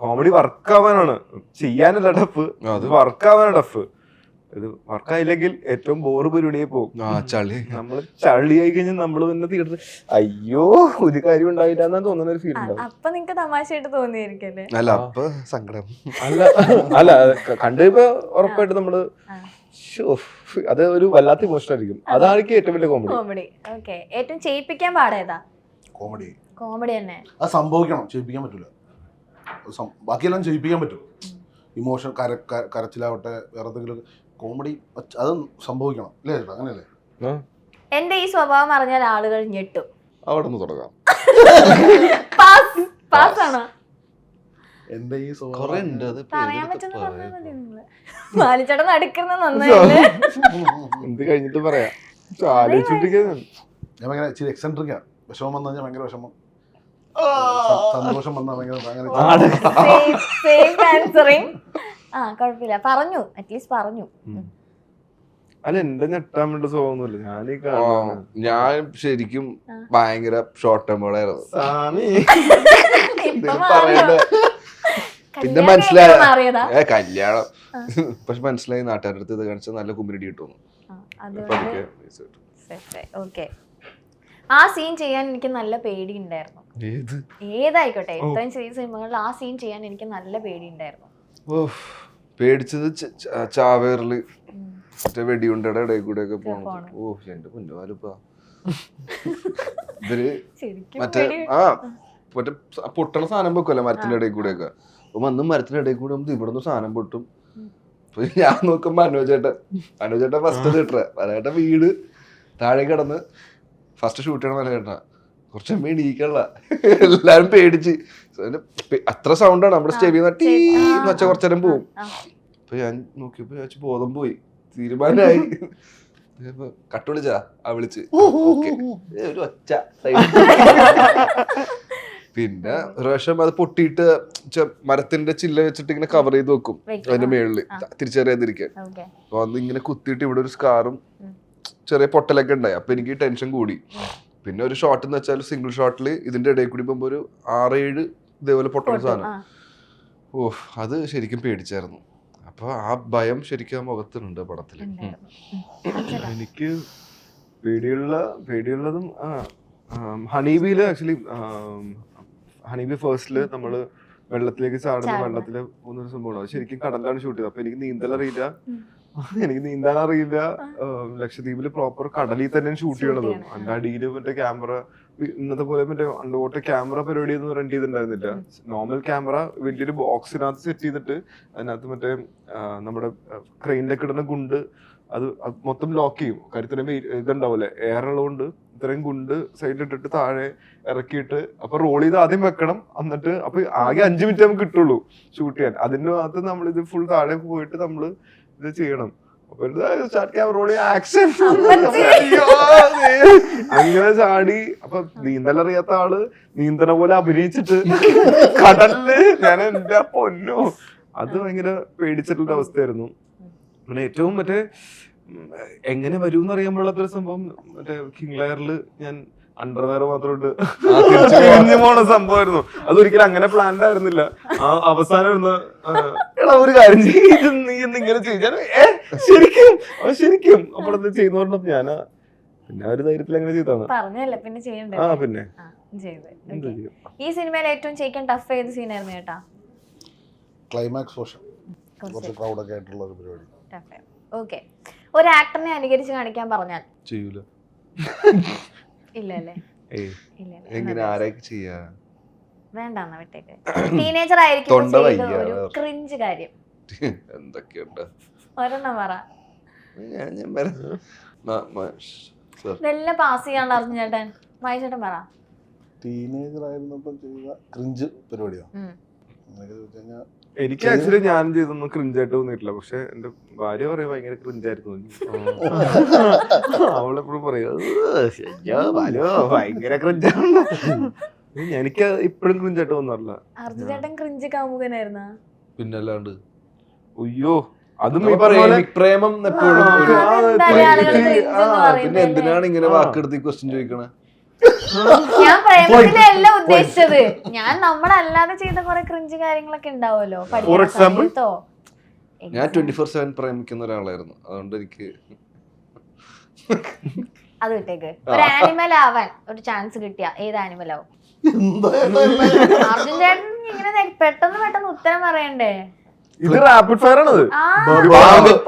Speaker 2: കോമഡി വർക്കാവാനാണ്, ചെയ്യാനല്ല ടഫ്, അത് വർക്കാവാനാണ് ടഫ്. ഇത് വർക്കായില്ലെങ്കിൽ ഏറ്റവും ബോറ് പരിപാടിയായി പോകും. നമ്മള് ചളിയായി കഴിഞ്ഞാൽ നമ്മള് തന്നെ തീർത്ത് അയ്യോ ഒരു കാര്യം ഉണ്ടായില്ല എന്നാ തോന്നുന്ന ഒരു ഫീൽ ഉണ്ടാവും.
Speaker 1: അപ്പൊ നിങ്ങക്ക് തമാശയായിട്ട് തോന്നിയിരിക്കല്ലേ?
Speaker 4: അല്ല, അപ്പൊ സങ്കടം.
Speaker 2: അല്ല കണ്ടിപ്പോ ഉറപ്പായിട്ട് നമ്മള് അത് ഒരു വല്ലാത്ത ഇമോഷൻ ആയിരിക്കും. അതാണ് ഏറ്റവും വലിയ കോമഡി.
Speaker 1: കോമഡി. ഓക്കെ, ഏറ്റവും ചെയ്യിപ്പിക്കാൻ പാടേതാ?
Speaker 3: കോമഡി.
Speaker 1: കോമഡി തന്നെ.
Speaker 3: അത് സംഭവിക്കണം, ചെയ്യിപ്പിക്കാൻ പറ്റൂല. ബാക്കിയെല്ലാം ചെയ്യിപ്പിക്കാൻ പറ്റും. ഇമോഷൻ, കരച്ചിലാവട്ടെ, വേറെ എന്തെങ്കിലും. കോമഡി അത് സംഭവിക്കണം അല്ലേ? അങ്ങനെയല്ലേ?
Speaker 1: എന്റെ ഈ സ്വഭാവം അറിഞ്ഞാൽ ആളുകൾ ഞെട്ടും.
Speaker 4: അവിടെ നിന്ന് തുടങ്ങാം.
Speaker 1: പാസ് ആണോ?
Speaker 3: എന്റെ ഈ
Speaker 1: പറയാൻ പറ്റുന്ന പറഞ്ഞാൽ മതി. നിങ്ങള് ബാലിച്ചേട്ടൻ നടക്കുന്ന നന്നായില്ലേ?
Speaker 2: എന്ത് കഴിഞ്ഞിട്ട് പറയാം. ആലോചിച്ചിട്ടിരിക്കുന്നു.
Speaker 3: ഞാൻ ഭയങ്കര ഇച്ചിരി എക്സെൻട്രിക്കാ. വിഷമം വന്നു കഴിഞ്ഞാൽ ഭയങ്കര വിഷമം, സന്തോഷം വന്നാൽ ഭയങ്കര
Speaker 1: കുഴപ്പമില്ല, പറഞ്ഞു, അറ്റ്ലീസ്റ്റ് പറഞ്ഞു.
Speaker 2: അല്ല, എന്റെ ഞെട്ടാൻ വേണ്ട സ്വഭാവമൊന്നുമില്ല.
Speaker 4: ഞാൻ ശരിക്കും ഭയങ്കര ഷോർട്ട് ടെമ്പേർഡായിരുന്നു. പിന്നെ മനസ്സിലായ കല്യാണം. പക്ഷെ മനസ്സിലായി നാട്ടുകാരുടെ അടുത്ത് ഇത് കാണിച്ചാൽ നല്ല കുമ്പിരിടി കിട്ടുന്നു.
Speaker 1: ആ സീൻ ചെയ്യാൻ എനിക്ക് നല്ല പേടി ഉണ്ടായിരുന്നു. ഏതായിക്കോട്ടെ, ഇത്രയും ചെറിയ സിനിമകളിൽ ആ സീൻ ചെയ്യാൻ എനിക്ക് നല്ല പേടി ഉണ്ടായിരുന്നു.
Speaker 4: പേടിച്ചത് ചാവേറില് മറ്റേ വെടിയുണ്ടയുടെ ഇടയിൽ കൂടെ ഒക്കെ പോണത്. ഓ, എന്റെ പൊന്നുപാലിപ്പാ. ഇവര് മറ്റേ മറ്റേ പൊട്ടണ സാധനം വെക്കുമല്ലോ മരത്തിന്റെ ഇടയിൽ കൂടെ ഒക്കെ. അപ്പൊ അന്നും മരത്തിന്റെ ഇടയിൽ കൂടെ ഇവിടെ നിന്ന് സാധനം പൊട്ടും. അപ്പൊ ഞാൻ നോക്കുമ്പോ അനുജേട്ടൻ ഫസ്റ്റ് തിട്ടറ പലയേട്ടൻ വീട് താഴെ കിടന്ന് ഫസ്റ്റ് ഷൂട്ട് ചെയ്യണ പലയേട്ട കുറച്ച് എണീക്കള്ള. എല്ലാരും പേടിച്ച്, അത്ര സൗണ്ടാണ് നമ്മുടെ സ്റ്റേബിൽ നിന്ന് ടീന്ന് വെച്ച കുറച്ചേരം പോവും. അപ്പൊ ഞാൻ നോക്കിയപ്പോ ബോധം പോയി, തീരുമാനമായി. കട്ടുവിളിച്ചാ വിളിച്ച് ഓക്കെ ഒരു ഒച്ച. പിന്നെ ഒരു പ്രാവശ്യം അത് പൊട്ടിയിട്ട് മരത്തിന്റെ ചില്ല വെച്ചിട്ട് ഇങ്ങനെ കവർ ചെയ്ത് വെക്കും അതിന്റെ മേളില് തിരിച്ചറിയാതിരിക്കാൻ. അപ്പൊ അന്ന് ഇങ്ങനെ കുത്തിയിട്ട് ഇവിടെ ഒരു സ്കാറും ചെറിയ പൊട്ടലൊക്കെ ഉണ്ടായി. അപ്പൊ എനിക്ക് ടെൻഷൻ കൂടി. പിന്നെ ഒരു ഷോട്ട് എന്ന് വെച്ചാൽ സിംഗിൾ ഷോട്ടിൽ ഇതിന്റെ ഇടയിൽ കൂടി പോകുമ്പോ ഒരു 6-7 ഇതേപോലെ പൊട്ടുന്ന സാധനം. അത് ശരിക്കും പേടിച്ചായിരുന്നു. അപ്പൊ ആ ഭയം ശരിക്കും ആ മുഖത്തുണ്ട് പടത്തില്.
Speaker 2: എനിക്ക് പേടിയുള്ളതും ഹണീബിയില് ആക്ച്വലി ഹണീബി ഫേസ്റ്റില് നമ്മള് വെള്ളത്തിലേക്ക് ചാടുന്ന വെള്ളത്തില് പോകുന്നൊരു സംഭവമാണ്. അത് ശരിക്കും കടലിലാണ് ഷൂട്ട് ചെയ്തത്. അപ്പൊ എനിക്ക് നീന്താൻ അറിയില്ല. ലക്ഷദ്വീപില് പ്രോപ്പർ കടലിൽ തന്നെ ഷൂട്ട് ചെയ്യണത്. അതിന്റെ അടിയില് മറ്റേ ക്യാമറ ഇന്നത്തെ പോലെ മറ്റേ അണ്ടർവാട്ടർ ക്യാമറ പരിപാടി ഒന്നും റെന്റ് ചെയ്തിട്ടുണ്ടായിരുന്നില്ല. നോർമൽ ക്യാമറ വലിയൊരു ബോക്സിനകത്ത് സെറ്റ് ചെയ്തിട്ട് അതിനകത്ത് മറ്റേ നമ്മുടെ ക്രെയിനിലൊക്കെ ഇടുന്ന ഗുണ്ട് അത് മൊത്തം ലോക്ക് ചെയ്യും. കാര്യത്തിന് ഇതുണ്ടാവില്ലേ, എയർ ഉള്ളതുകൊണ്ട് ഇത്രയും ഗുണ്ട് സൈഡിലിട്ടിട്ട് താഴെ ഇറക്കിയിട്ട് അപ്പൊ റോൾ ചെയ്ത് ആദ്യം വെക്കണം. എന്നിട്ട് അപ്പൊ ആകെ 5 മിനിറ്റ് നമുക്ക് കിട്ടുള്ളൂ ഷൂട്ട് ചെയ്യാൻ. അതിന്റെ ഭാഗത്ത് നമ്മൾ ഇത് ഫുൾ താഴെ പോയിട്ട് നമ്മള് ഇത് ചെയ്യണം. ആക്ഷൻ അങ്ങനെ ചാടി. അപ്പൊ നീന്തലറിയാത്ത ആള് നീന്തണ പോലെ അഭിനയിച്ചിട്ട് കടലില് ഞാൻ എന്റെ പൊന്നോ, അത് ഭയങ്കര പേടിച്ചിട്ടുള്ള അവസ്ഥയായിരുന്നു. പിന്നെ ഏറ്റവും മറ്റേ എങ്ങനെ വരും എന്നറിയാൻ സംഭവം മറ്റേ കിങ് ലയറില് ഞാൻ അണ്ടർവെയർ മാത്രം പോണ സംഭവമായിരുന്നു. അതൊരിക്കലും അങ്ങനെ പ്ലാൻഡ് ആയിരുന്നില്ല. ആ അവസാനം ഒരു കാര്യം ചെയ്ത് നീ ഇങ്ങനെ ചെയ്യാൻ ശരിക്കും അപ്പോഴത്തെ ചെയ്യുന്ന പറഞ്ഞപ്പോ ഞാനാ പിന്നെ ഒരു ധൈര്യത്തിൽ അങ്ങനെ ചെയ്താണ്. പിന്നെ
Speaker 1: ഈ സിനിമയിൽ ഏറ്റവും ചെയ്യിക്കാൻ ടഫ് ഏത് സീനായിരുന്നു ചേട്ടാ?
Speaker 3: ക്ലൈമാക്സ് പോർഷൻ കുറച്ച് ക്രൗഡൊക്കെ ആയിട്ടുള്ള ഒരു പരിപാടി.
Speaker 1: ഓക്കെ, ഒരു ആക്ടറിനെ അനുകരിച്ച് കാണിക്കാൻ പറഞ്ഞാൽ
Speaker 4: ചെയ്യൂല.
Speaker 1: ഇല്ല അല്ലേ?
Speaker 4: എങ്ങനെ ആരൊക്കെ ചെയ്യാ?
Speaker 1: വേണ്ടെന്നാ വിട്ടേക്ക്. ടീനേജർ ആയിരിക്കും ഒരു ക്രിഞ്ച് കാര്യം
Speaker 4: എന്തൊക്കെയുണ്ട്?
Speaker 1: ഒരെണ്ണം പറ. ഇതെല്ലാം പാസ് ചെയ്യാനുള്ള അറിഞ്ഞ ചേട്ടൻ വായിച്ചേട്ടൻ പറ.
Speaker 3: ടീനേജർ ആയിരുന്നപ്പോൾ ചെയ്ത ക്രിഞ്ച് പരിപാടിയോ?
Speaker 2: എനിക്ക് ആക്ച്വലി ഞാൻ ചെയ്തൊന്നും ക്രിഞ്ചായിട്ട് തോന്നിയിട്ടില്ല. പക്ഷെ എന്റെ ഭാര്യ പറയാ ഭയങ്കര ക്രിഞ്ചായിരുന്നു. അവളെപ്പോഴും പറയാ ഭയങ്കര ക്രിഞ്ചാണ്. എനിക്ക് ഇപ്പഴും ക്രിഞ്ചായിട്ട് തോന്നാറില്ല.
Speaker 1: അർജുനേട്ടൻ ക്രിഞ്ച് കാമുകനായിരുന്ന
Speaker 4: പിന്നല്ലാണ്ട്.
Speaker 2: അയ്യോ, അതും
Speaker 4: പ്രേമം പിന്നെ എന്തിനാണ് ഇങ്ങനെ വാക്കെടുത്ത് ക്വസ്റ്റ്യൻ ചോദിക്കണേ?
Speaker 1: ഞാൻ പ്രേമത്തിലല്ല ഉദ്ദേശിച്ചത്. ഞാൻ നമ്മളല്ലാതെ ചെയ്ത കുറെ ക്രിഞ്ച് കാര്യങ്ങളൊക്കെ ഉണ്ടാവുമല്ലോ.
Speaker 4: ഞാൻ 24/7 പ്രേമിക്കുന്ന ഒരാളായിരുന്നു. അതുകൊണ്ട് എനിക്ക്
Speaker 1: അത് വിട്ടേക്ക്. ഒരു ആനിമൽ ആവാൻ ഒരു ചാൻസ് കിട്ടിയ ഏത് ആനിമൽ ആവും? അർജുൻ ചേട്ടൻ ഇങ്ങനെ പെട്ടെന്ന് ഉത്തരം പറയണ്ടേ?
Speaker 2: ഇത് റാപ്പിഡ് ഫയർ ആണത്.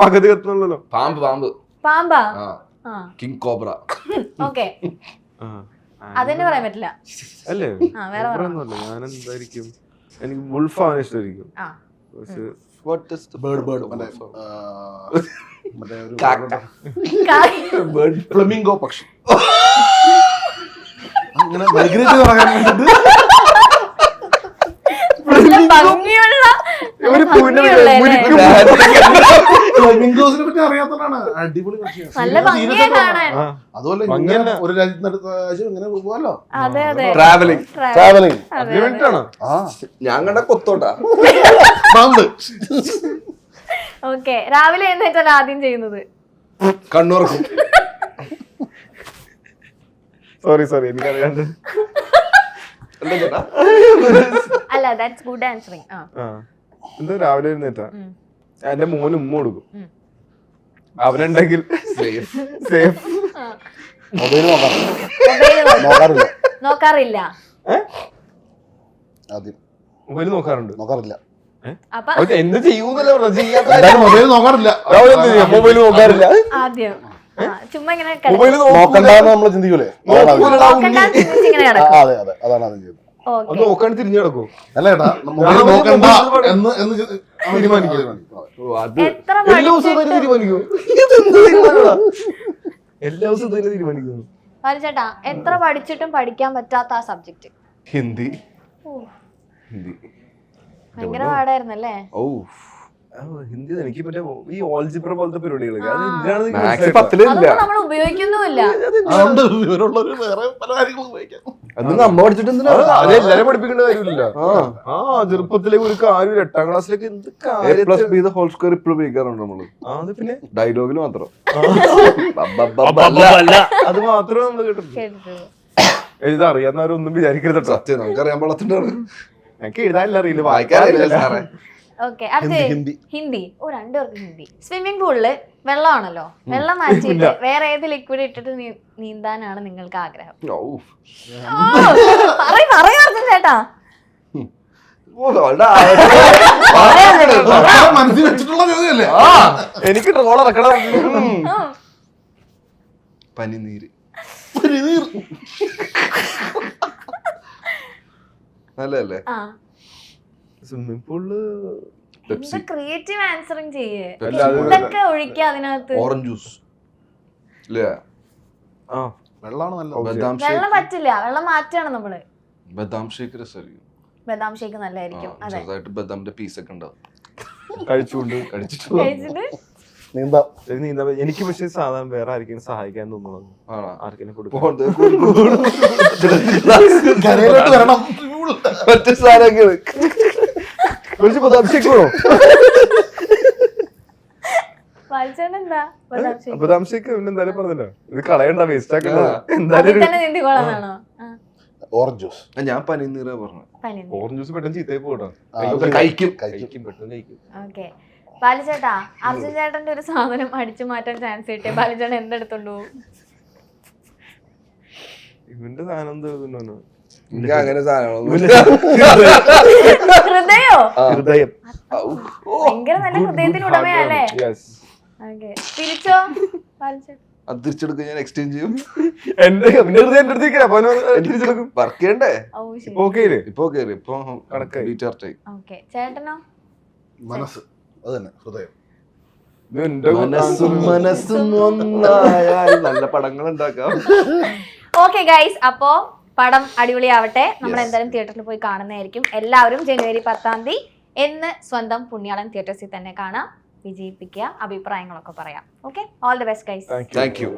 Speaker 2: പകുതി കത്തുന്നുള്ളല്ലോ.
Speaker 1: പാമ്പാ?
Speaker 4: King cobra.
Speaker 1: ഓക്കെ, അതെന്നെ പറയാൻ പറ്റില്ല
Speaker 2: അല്ലേ? ഞാൻ എന്തായിരിക്കും, എനിക്ക് വുൾഫാണ് ഇഷ്ടമായിരിക്കും.
Speaker 3: ഫ്ലമിംഗോ പക്ഷി അങ്ങനെ മൈഗ്രേറ്റ് പറയാൻ വേണ്ടിട്ട് ഫ്ലമിംഗോസിനെ പറ്റി അറിയാത്തതാണ്. അടിപൊളി പക്ഷിയാണ്. അതുപോലെ ഒരു രാജ്യത്തിനടുത്ത രാജ്യം ഇങ്ങനെ പോകാലോ.
Speaker 4: ട്രാവലിംഗ് ഞാൻ കണ്ട കൊത്തോട്ടാ പാമ്പ്.
Speaker 1: ഓക്കെ, രാവിലെ എഴുന്നേറ്റാൽ ആദ്യം ചെയ്യുന്നത്
Speaker 4: കണ്ണുറക്കും.
Speaker 2: സോറി എനിക്കറിയാണ്ട്.
Speaker 1: അല്ല, ദാറ്റ്സ് ഗുഡ് ആൻസറിങ്.
Speaker 2: എന്താ രാവിലെ എഴുന്നേറ്റാ എന്റെ മോന് ഉമ്മ കൊടുക്കും. അവനുണ്ടെങ്കിൽ സേഫ്.
Speaker 3: മൊബൈൽ
Speaker 1: നോക്കാറില്ല.
Speaker 2: മൊബൈൽ
Speaker 3: നോക്കാറില്ല.
Speaker 2: എന്ത് ചെയ്യൂന്നല്ലോ
Speaker 3: മൊബൈൽ നോക്കാറില്ല.
Speaker 2: മൊബൈൽ നോക്കാറില്ല.
Speaker 1: ആദ്യം ചുമ്മാ ഇങ്ങനെ
Speaker 3: നോക്കണ്ടെന്ന് നമ്മൾ ചിന്തിക്കൂലേ? അതെ അതാണ് ആദ്യം ചെയ്യുന്നത്.
Speaker 2: നോക്കാൻ തിരിഞ്ഞു കിടക്കും.
Speaker 3: അല്ല ഏട്ടാ, മൊബൈൽ നോക്കണ്ട എന്ന് തീരുമാനിക്കും.
Speaker 2: എല്ലാ ദിവസവും തീരുമാനിക്കുന്നു.
Speaker 1: ചേട്ടാ, എത്ര പഠിച്ചിട്ടും പഠിക്കാൻ പറ്റാത്ത ആ സബ്ജക്ട്?
Speaker 2: ഹിന്ദി.
Speaker 1: ഭയങ്കര പാടായിരുന്നല്ലേ?
Speaker 2: ഹിന്ദി എനിക്ക് മറ്റേ ഈ ഓൾജിബ്ര പോലത്തെ പരിപാടികളൊക്കെ
Speaker 1: നമ്മൾ ഉപയോഗിക്കുന്നുമില്ല.
Speaker 3: അതുകൊണ്ട് ഇവരുള്ളവര് വേറെ പല കാര്യങ്ങളും ഉപയോഗിക്കാം.
Speaker 4: അത് നമ്മ പഠിച്ചിട്ട് എന്തിനാ
Speaker 2: അതെല്ലാരും പഠിപ്പിക്കേണ്ട കാര്യമില്ല. ആ ചെറുപ്പത്തിലേക്ക് ഒരു കാര്യം 8ാം ക്ലാസ്സിലേക്ക് എന്ത്
Speaker 4: A+B² ഇപ്പോഴും ഉപയോഗിക്കാറുണ്ട് നമ്മള്.
Speaker 2: അത് പിന്നെ
Speaker 4: ഡയലോഗിൽ മാത്രം.
Speaker 2: അത് മാത്രമേ നമ്മള് കേട്ടിട്ടുള്ളൂ.
Speaker 1: കേട്ടിട്ടുള്ളൂ.
Speaker 2: എഴുതാ അറിയാവുന്നവരൊന്നും വിചാരിക്കരുത്.
Speaker 4: സത്യം നമുക്കറിയാൻ പാടത്തിട്ടാണ്.
Speaker 2: എനിക്ക് എഴുതാനില്ല, അറിയില്ല,
Speaker 4: വായിക്കാറില്ല സാറേ.
Speaker 1: ഓക്കെ, അടുത്ത
Speaker 3: ഹിന്ദി.
Speaker 1: ഹിന്ദി. ഓ, രണ്ടുപേർക്ക് ഹിന്ദി. സ്വിമ്മിംഗ് പൂളില് വെള്ളമാണല്ലോ, വെള്ളം മാറ്റിയിട്ട് വേറെ ഏത് ലിക്വിഡ് ഇട്ടിട്ട് നീന്താനാണ് നിങ്ങൾക്ക് ആഗ്രഹം? പറയും ചേട്ടാ.
Speaker 3: മനസ്സിൽ വെച്ചിട്ടുള്ള ചോദ്യമല്ലേ?
Speaker 2: എനിക്ക് ട്രോൾ ഇറക്കണം.
Speaker 4: പനിനീര്. നല്ലല്ലേ?
Speaker 2: സ്വിമ്മിംഗ് പൂളില്
Speaker 1: ക്രിയേറ്റീവ് ആൻസറിങ് ചെയ്യേ.
Speaker 2: അല്ലാതെ
Speaker 1: ഇതൊക്കെ ഒഴിക്കുക അതിനകത്ത്.
Speaker 4: ഓറഞ്ച് ജ്യൂസ് ഇല്ലേ?
Speaker 3: വെള്ളമാണ് നല്ലത്.
Speaker 4: ബദാം
Speaker 1: വെള്ളം
Speaker 4: ഷേക്ക്.
Speaker 1: പറ്റില്ല, വെള്ളം മാറ്റാണ് നമ്മള്.
Speaker 4: ബദാം ഷേക്ക് രസമായിരിക്കും.
Speaker 1: ബദാം ഷേക്ക് നല്ലതായിരിക്കും. അതെ,
Speaker 4: ചെറുതായിട്ട് ബദാമിന്റെ പീസൊക്കെ ഉണ്ടാവും.
Speaker 2: കഴിച്ചുകൊണ്ട്
Speaker 1: കഴിച്ചിട്ട്
Speaker 3: നീന്താം.
Speaker 2: നീന്താ. എനിക്ക് പക്ഷെ സാധാരണ വേറെ ആർക്കെങ്കിലും സഹായിക്കാൻ തോന്നുന്നത്,
Speaker 4: ആണോ?
Speaker 2: ആർക്കെങ്കിലും കൊടുക്കും.
Speaker 3: കരയിലോട്ട് വരണം.
Speaker 4: മറ്റു സാധനങ്ങള്
Speaker 2: കുറച്ച് ബദാം ഷേക്ക് വേണോ?
Speaker 1: എന്താ ബദാം ഷേക്ക്?
Speaker 2: ബദാം ഷേക്ക് പിന്നെ എന്തായാലും പറഞ്ഞല്ലോ, ഇത് കളയണ്ട, വേസ്റ്റ് ആക്കണ്ട.
Speaker 1: അതിൽ
Speaker 2: എന്തായാലും
Speaker 1: തന്നെ നീന്തിക്കോളാന്നാണോ?
Speaker 3: Orange juice.
Speaker 4: ഞാൻ പനിനീരാ പറഞ്ഞു.
Speaker 2: ഓറഞ്ച് ജ്യൂസ് പെട്ടെന്ന് ചീത്തയായി പോകട്ടോ.
Speaker 4: കഴിക്കും.
Speaker 2: പെട്ടെന്ന് കഴിക്കും.
Speaker 1: ഓക്കെ, ബാലുചേട്ടാ, അർജുൻ ചേട്ടന്റെ ഒരു സാധനം അടിച്ചു മാറ്റാൻ ചാൻസ് കിട്ടിയ ബാലുചേട്ടൻ എന്തെടുത്തോണ്ടു?
Speaker 2: ഇവന്റെ സാധനം എന്താ?
Speaker 4: എനിക്ക് അങ്ങനെ സാധനങ്ങളൊന്നും
Speaker 1: ഹൃദയോ?
Speaker 2: ഹൃദയം.
Speaker 1: ഭയങ്കര നല്ല ഹൃദയത്തിന് ഉടമയല്ലേ? ഓക്കെ, തിരിച്ചോ ബാലുചേട്ടൻ?
Speaker 4: അത് തിരിച്ചെടുക്കുക, ഞാൻ എക്സ്ചേഞ്ച് ചെയ്യും.
Speaker 2: എന്റെ ഹൃദയം എന്റെ അടുത്തേക്ക് തിരിച്ചെടുക്കും.
Speaker 4: വർക്ക് ചെയ്യണ്ടേ?
Speaker 1: ഓ ശരി.
Speaker 2: ഓക്കേല്
Speaker 4: ഇപ്പൊ കേറി, ഇപ്പൊ
Speaker 2: കണക്കായി.
Speaker 4: റീചാർജ്.
Speaker 1: ഓക്കെ, ചേട്ടനോ?
Speaker 3: മനസ്സ്. അത് തന്നെ, ഹൃദയം.
Speaker 4: മനസ്സും ഒന്നായാൽ നല്ല പടങ്ങൾ ഉണ്ടാക്കാം.
Speaker 1: ഓക്കെ ഗൈസ്, അപ്പോ പടം അടിപൊളിയാവട്ടെ. നമ്മൾ എന്തായാലും തിയേറ്ററിൽ പോയി കാണുന്നതായിരിക്കും. എല്ലാവരും ജനുവരി 10 എന്ന് സ്വന്തം പുണ്യാളൻ തിയേറ്റേഴ്സിൽ തന്നെ കാണാം. വിജയിപ്പിക്കുക, അഭിപ്രായങ്ങളൊക്കെ പറയാം. Okay, all the best guys.
Speaker 2: Thank you.